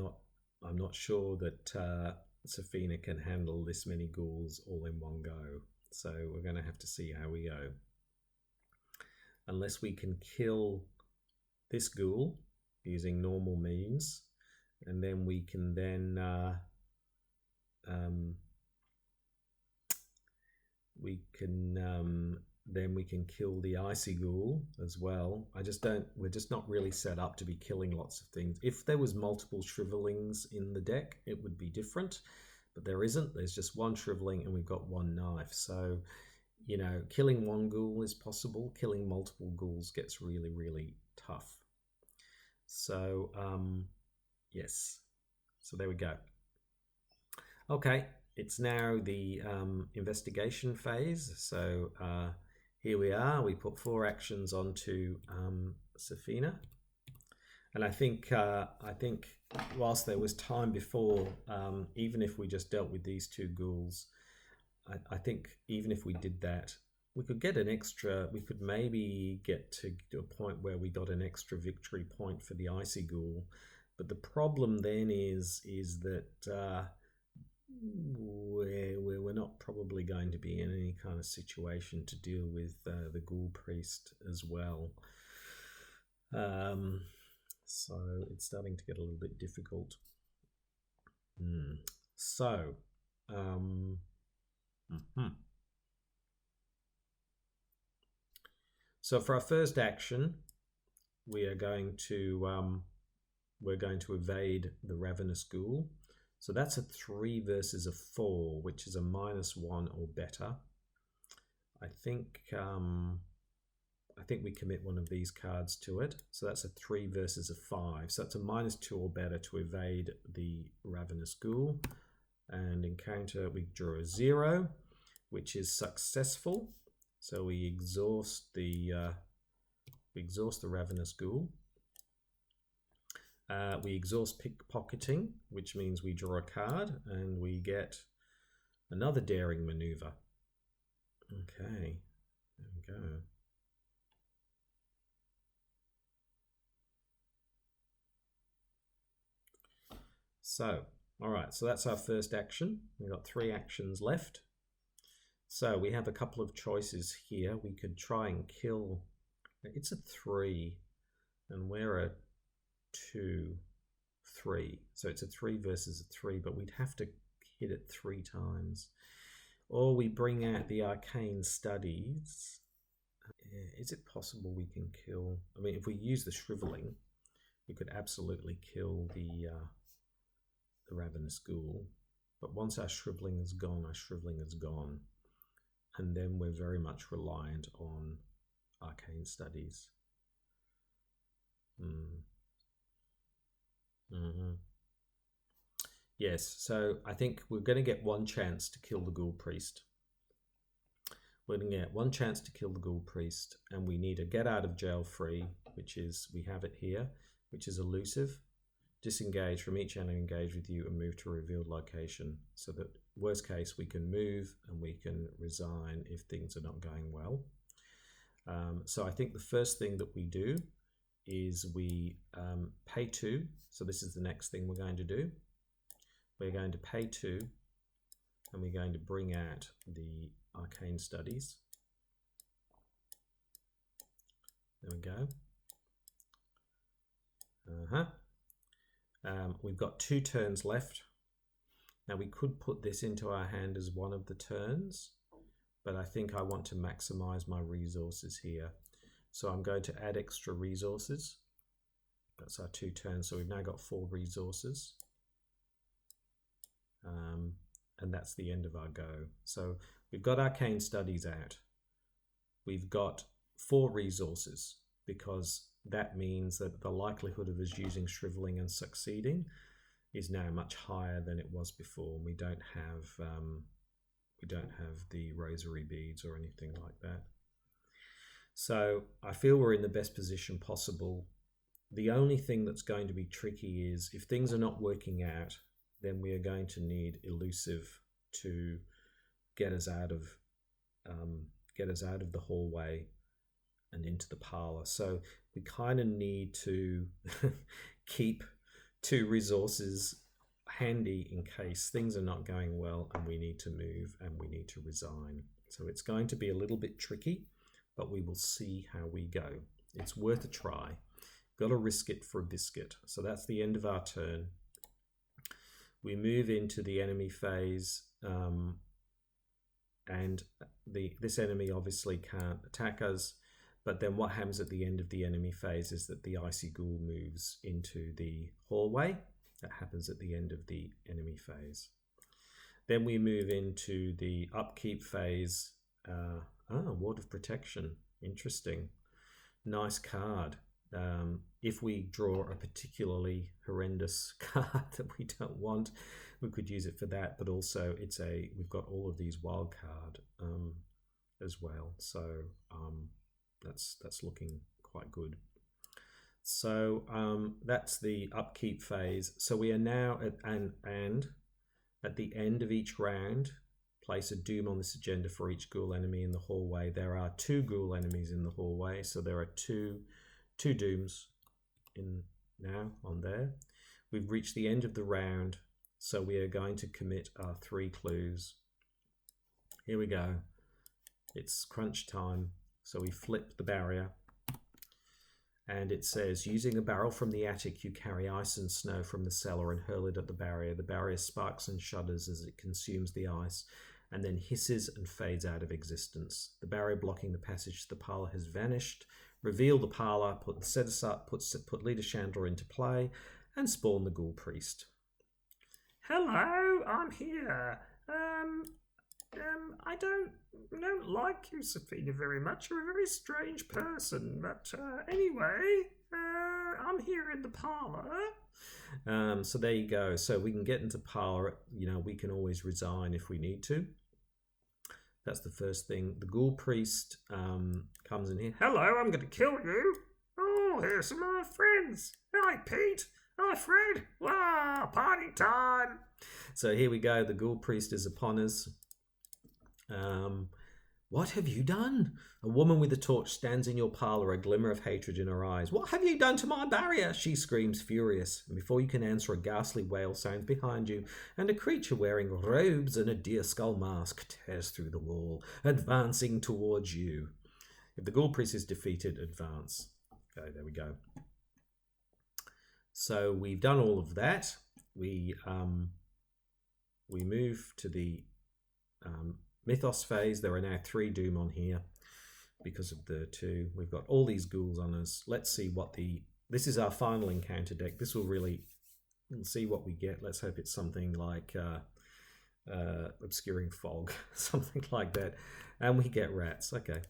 not sure that Sefina can handle this many ghouls all in one go. So we're going to have to see how we go. Unless we can kill this ghoul using normal means, and then we can then We can then we can kill the icy ghoul as well. We're just not really set up to be killing lots of things. If there was multiple shrivelings in the deck, it would be different, but there isn't. There's just one shriveling and we've got one knife. So, you know, killing one ghoul is possible. Killing multiple ghouls gets really, really tough. So, yes. So there we go. Okay, it's now the investigation phase. So here we are. We put 4 actions onto Sefina, and I think whilst there was time before, even if we just dealt with these 2 ghouls, I think even if we did that, we could get an extra. We could maybe get to a point where we got an extra victory point for the icy ghoul. But the problem then is that we're not probably going to be in any kind of situation to deal with the Ghoul Priest as well. So it's starting to get a little bit difficult. So, so for our first action, we are going to evade the Ravenous Ghoul. So that's a 3 versus a 4, which is a -1 or better. I think we commit one of these cards to it. So that's a 3 versus a 5. So that's a -2 or better to evade the Ravenous Ghoul. And encounter, we draw a 0, which is successful. So we exhaust the Ravenous Ghoul. We exhaust pickpocketing, which means we draw a card and we get another daring maneuver. Okay, there we go. So, all right, so that's our first action. We've got 3 actions left. So we have a couple of choices here. We could try and kill. It's a 3, and we're a 2, 3. So it's a 3 versus a 3, but we'd have to hit it 3 times. Or we bring out the Arcane Studies. Is it possible we can kill? I mean, if we use the Shriveling, we could absolutely kill the Ravenous Ghoul. But once our Shriveling is gone, our Shriveling is gone. And then we're very much reliant on Arcane Studies. Yes, so I think we're going to get one chance to kill the Ghoul Priest. We're going to get one chance to kill the Ghoul Priest, and we need a get out of jail free, which is, we have it here, which is elusive. Disengage from each enemy engaged with you and move to a revealed location. So that worst case, we can move and we can resign if things are not going well. So I think the first thing that we do is we pay 2. So this is the next thing we're going to do. We're going to pay 2 and we're going to bring out the Arcane Studies. There we go. We've got 2 turns left. Now we could put this into our hand as one of the turns, but I think I want to maximize my resources here. So I'm going to add extra resources. That's our 2 turns. So we've now got 4 resources. And that's the end of our go. So we've got Arcane Studies out. We've got 4 resources, because that means that the likelihood of us using Shriveling and succeeding is now much higher than it was before. We don't have the rosary beads or anything like that. So I feel we're in the best position possible. The only thing that's going to be tricky is if things are not working out, then we are going to need elusive to get us out of the hallway and into the parlor. So we kind of need to keep 2 resources handy in case things are not going well and we need to move and we need to resign. So it's going to be a little bit tricky, but we will see how we go. It's worth a try. Got to risk it for a biscuit. So that's the end of our turn. We move into the enemy phase, and this enemy obviously can't attack us. But then what happens at the end of the enemy phase is that the icy ghoul moves into the hallway. That happens at the end of the enemy phase. Then we move into the upkeep phase. Ward of Protection. Interesting. Nice card. If we draw a particularly horrendous card that we don't want, we could use it for that. But also, we've got all of these wild card as well. So that's looking quite good. So that's the upkeep phase. So we are now at the end of each round, place a doom on this agenda for each ghoul enemy in the hallway. There are 2 ghoul enemies in the hallway, so there are two dooms in now on there. We've reached the end of the round, so we are going to commit our 3 clues. Here we go. It's crunch time. So we flip the barrier, and it says, using a barrel from the attic, you carry ice and snow from the cellar and hurl it at the barrier. The barrier sparks and shudders as it consumes the ice, and then hisses and fades out of existence. The barrier blocking the passage to the parlour has vanished. Reveal the parlour, set us up, put Leader Chandler into play, and spawn the Ghoul Priest. Hello, I'm here. I don't like you, Sefina, very much. You're a very strange person. But anyway, I'm here in the parlour. So there you go. So we can get into parlour. We can always resign if we need to. That's the first thing. The Ghoul Priest comes in here. Hello, I'm going to kill you. Oh, here's some of my friends. Hi, Pete. Hi, Fred. Wow, party time. So here we go. The Ghoul Priest is upon us. What have you done? A woman with a torch stands in your parlour, a glimmer of hatred in her eyes. What have you done to my barrier? She screams, furious. And before you can answer, a ghastly wail sounds behind you, and a creature wearing robes and a deer skull mask tears through the wall, advancing towards you. If the Ghoul Priest is defeated, advance. Okay, there we go. So we've done all of that. We move to the mythos phase. There are now 3 doom on here because of the 2. We've got all these ghouls on us. Let's see what this is our final encounter deck. This will really, we'll see what we get. Let's hope it's something like Obscuring Fog, something like that. And we get rats. Okay.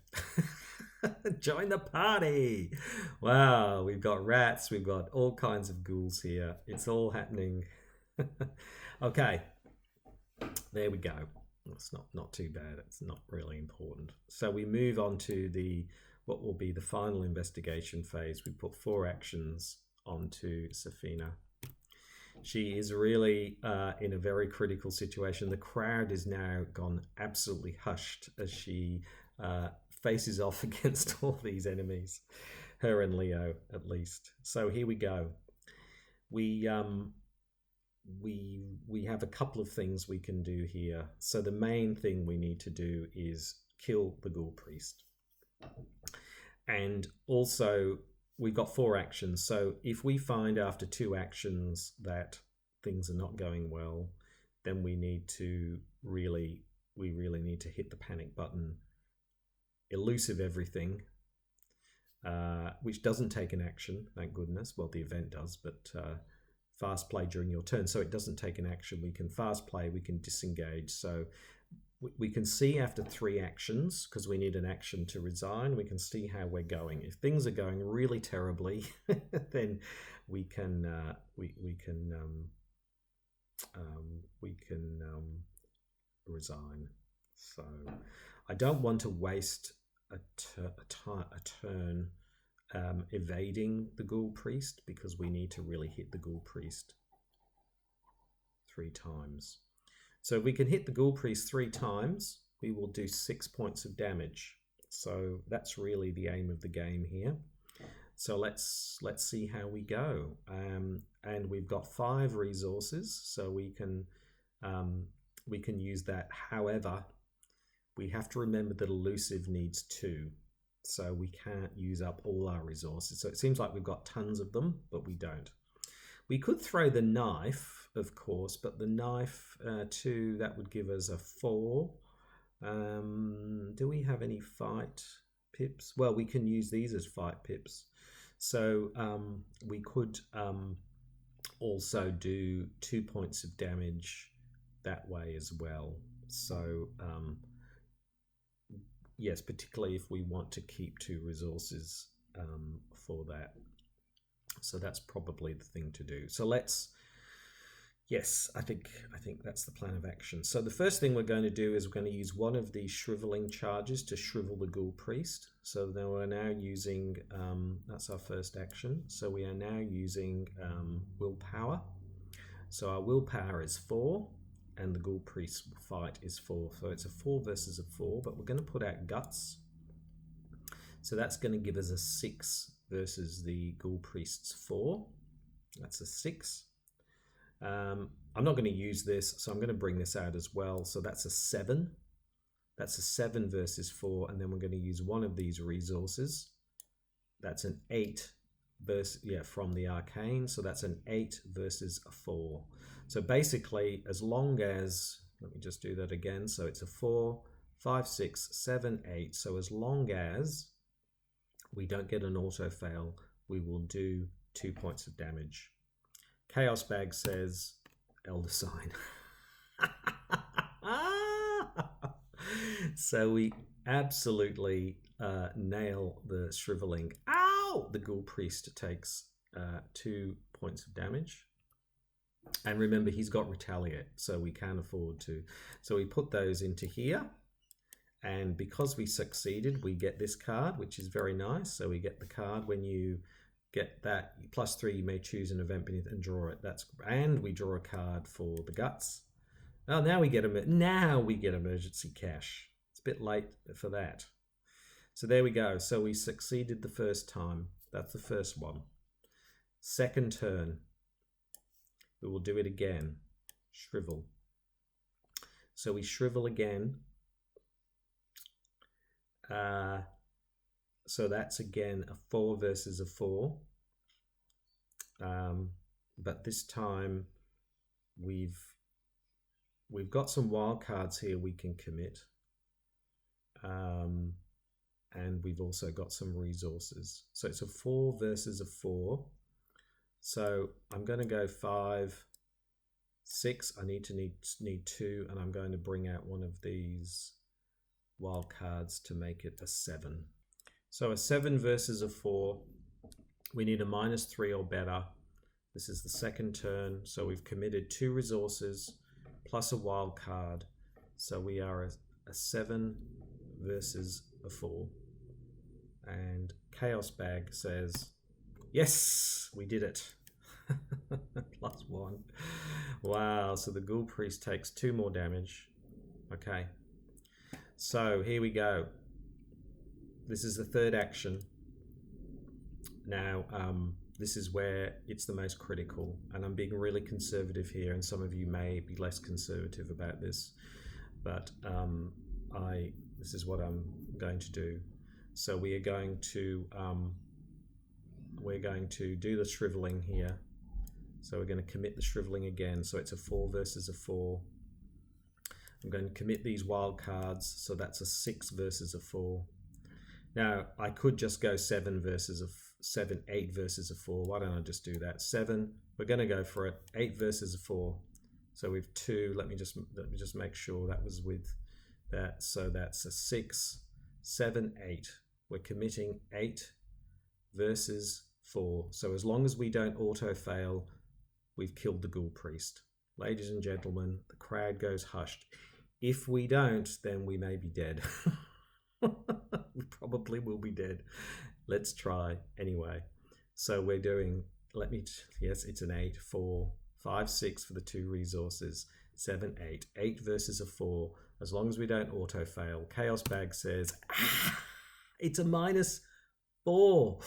Join the party. Wow, we've got rats. We've got all kinds of ghouls here. It's all happening. Okay. There we go. It's not too bad. It's not really important. So we move on to what will be the final investigation phase. We put 4 actions onto Sefina. She is really in a very critical situation. The crowd is now gone absolutely hushed as she faces off against all these enemies. Her and Leo, at least. So here we go. We have a couple of things we can do here. So the main thing we need to do is kill the Ghoul Priest. And also, we've got 4 actions. So if we find after 2 actions that things are not going well, then we really need to hit the panic button, elusive everything, which doesn't take an action, thank goodness. Well, the event does, but fast play during your turn, so it doesn't take an action. We can fast play, we can disengage. So we can see after 3 actions, because we need an action to resign, we can see how we're going. If things are going really terribly, then we can resign. So I don't want to waste a turn evading the Ghoul Priest, because we need to really hit the Ghoul Priest 3 times. So if we can hit the Ghoul Priest 3 times, we will do 6 points of damage. So that's really the aim of the game here. So let's see how we go. And we've got 5 resources, so we can use that. However, we have to remember that elusive needs 2. So we can't use up all our resources. So it seems like we've got tons of them, but we don't. We could throw the knife, of course, but the knife 2, that would give us a 4. Do we have any fight pips? Well, we can use these as fight pips. So we could also do 2 points of damage that way as well. So yes, particularly if we want to keep 2 resources for that. So that's probably the thing to do. So let's, yes, I think that's the plan of action. So the first thing we're going to do is we're going to use one of these shriveling charges to shrivel the Ghoul Priest. So now we're now using, that's our first action. So we are now using willpower. So our willpower is 4 and the Ghoul Priest fight is 4. So it's a 4 versus a 4, but we're going to put out guts. So that's going to give us a 6 versus the Ghoul Priest's 4. That's a 6. I'm not going to use this, so I'm going to bring this out as well. So that's a 7. That's a 7 versus 4, and then we're going to use one of these resources. That's an 8 versus, yeah, from the arcane. So that's an 8 versus a 4. So basically, as long as, let me just do that again. So it's a 4, 5, 6, 7, 8. So as long as we don't get an auto fail, we will do 2 points of damage. Chaos Bag says Elder Sign. So we absolutely nail the shriveling. Ow! The Ghoul Priest takes 2 points of damage. And remember, he's got Retaliate, so we can afford to. So we put those into here. And because we succeeded, we get this card, which is very nice. So we get the card when you get that +3, you may choose an event beneath and draw it. And we draw a card for the guts. Oh, now we get emergency cash. It's a bit late for that. So there we go. So we succeeded the first time. That's the first one. Second turn, we will do it again. Shrivel. So we shrivel again. So that's again a 4 versus a 4. But this time we've got some wild cards here we can commit. And we've also got some resources. So it's a 4 versus a 4. So I'm going to go 5, 6. I need 2, and I'm going to bring out one of these wild cards to make it a 7. So a 7 versus a 4. We need a -3 or better. This is the second turn. So we've committed 2 resources plus a wild card. So we are a 7 versus a 4. And Chaos Bag says, yes, we did it. +1. Wow, so the Ghoul Priest takes 2 more damage. Okay. So here we go. This is the third action. Now, this is where it's the most critical, and I'm being really conservative here, and some of you may be less conservative about this, but this is what I'm going to do. So we are going to do the shriveling here. So we're going to commit the shriveling again. So it's a 4 versus a 4. I'm going to commit these wild cards. So that's a 6 versus a 4. Now I could just go 7 versus a 7, 8 versus a 4. Why don't I just do that? 7. We're going to go for it. 8 versus a 4. So we've 2. Let me just make sure that was with that. So that's a 6, 7, 8. We're committing 8 versus 4. So as long as we don't auto fail, we've killed the Ghoul Priest. Ladies and gentlemen, the crowd goes hushed. If we don't, then we may be dead. We probably will be dead. Let's try anyway. So we're doing, yes, it's an 8, 4, 5, 6 for the 2 resources, 7, 8. 8 versus a 4. As long as we don't auto fail. Chaos Bag says, it's a -4.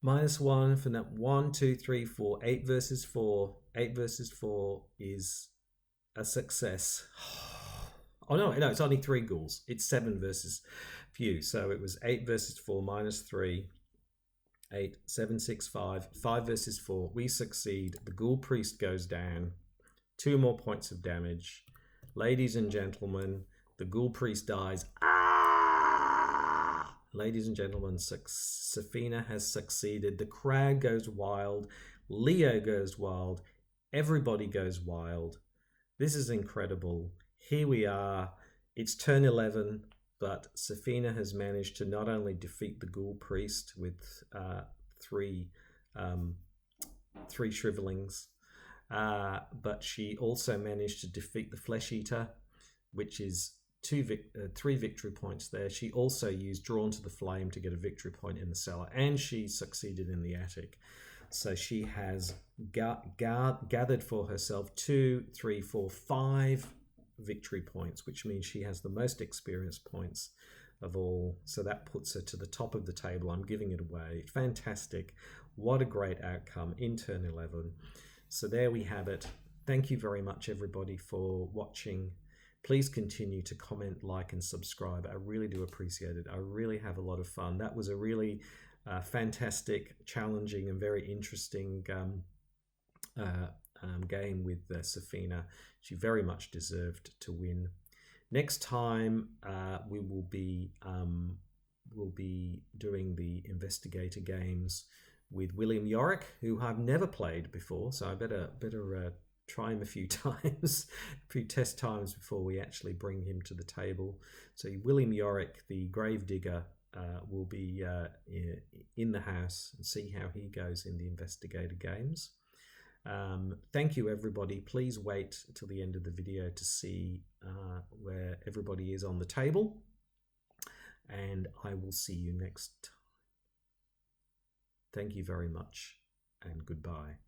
-1 for that. 1, 2, 3, 4. 8 versus 4. 8 versus 4 is a success. Oh no, it's only 3 ghouls. It's 7 versus few. So it was 8 versus 4, -3. 8, 7, 6, 5. 5 versus 4. We succeed. The Ghoul Priest goes down. 2 more points of damage. Ladies and gentlemen, the Ghoul Priest dies. Ah! Ladies and gentlemen, Sefina has succeeded. The crowd goes wild. Leo goes wild. Everybody goes wild. This is incredible. Here we are. It's turn 11, but Sefina has managed to not only defeat the Ghoul Priest with three shrivelings, but she also managed to defeat the Flesh Eater, which is 3 victory points there. She also used Drawn to the Flame to get a victory point in the cellar, and she succeeded in the attic. So she has gathered for herself 2, 3, 4, 5 victory points, which means she has the most experience points of all. So that puts her to the top of the table. I'm giving it away. Fantastic. What a great outcome in turn 11. So there we have it. Thank you very much, everybody, for watching. Please continue to comment, like, and subscribe. I really do appreciate it. I really have a lot of fun. That was a really fantastic, challenging, and very interesting game with Sefina. She very much deserved to win. Next time we will be doing the investigator games with William Yorick, who I've never played before, so I better try him a few times, a few test times before we actually bring him to the table. So William Yorick, the Gravedigger, will be in the house, and see how he goes in the investigator games. Thank you, everybody. Please wait till the end of the video to see where everybody is on the table, and I will see you next time. Thank you very much, and goodbye.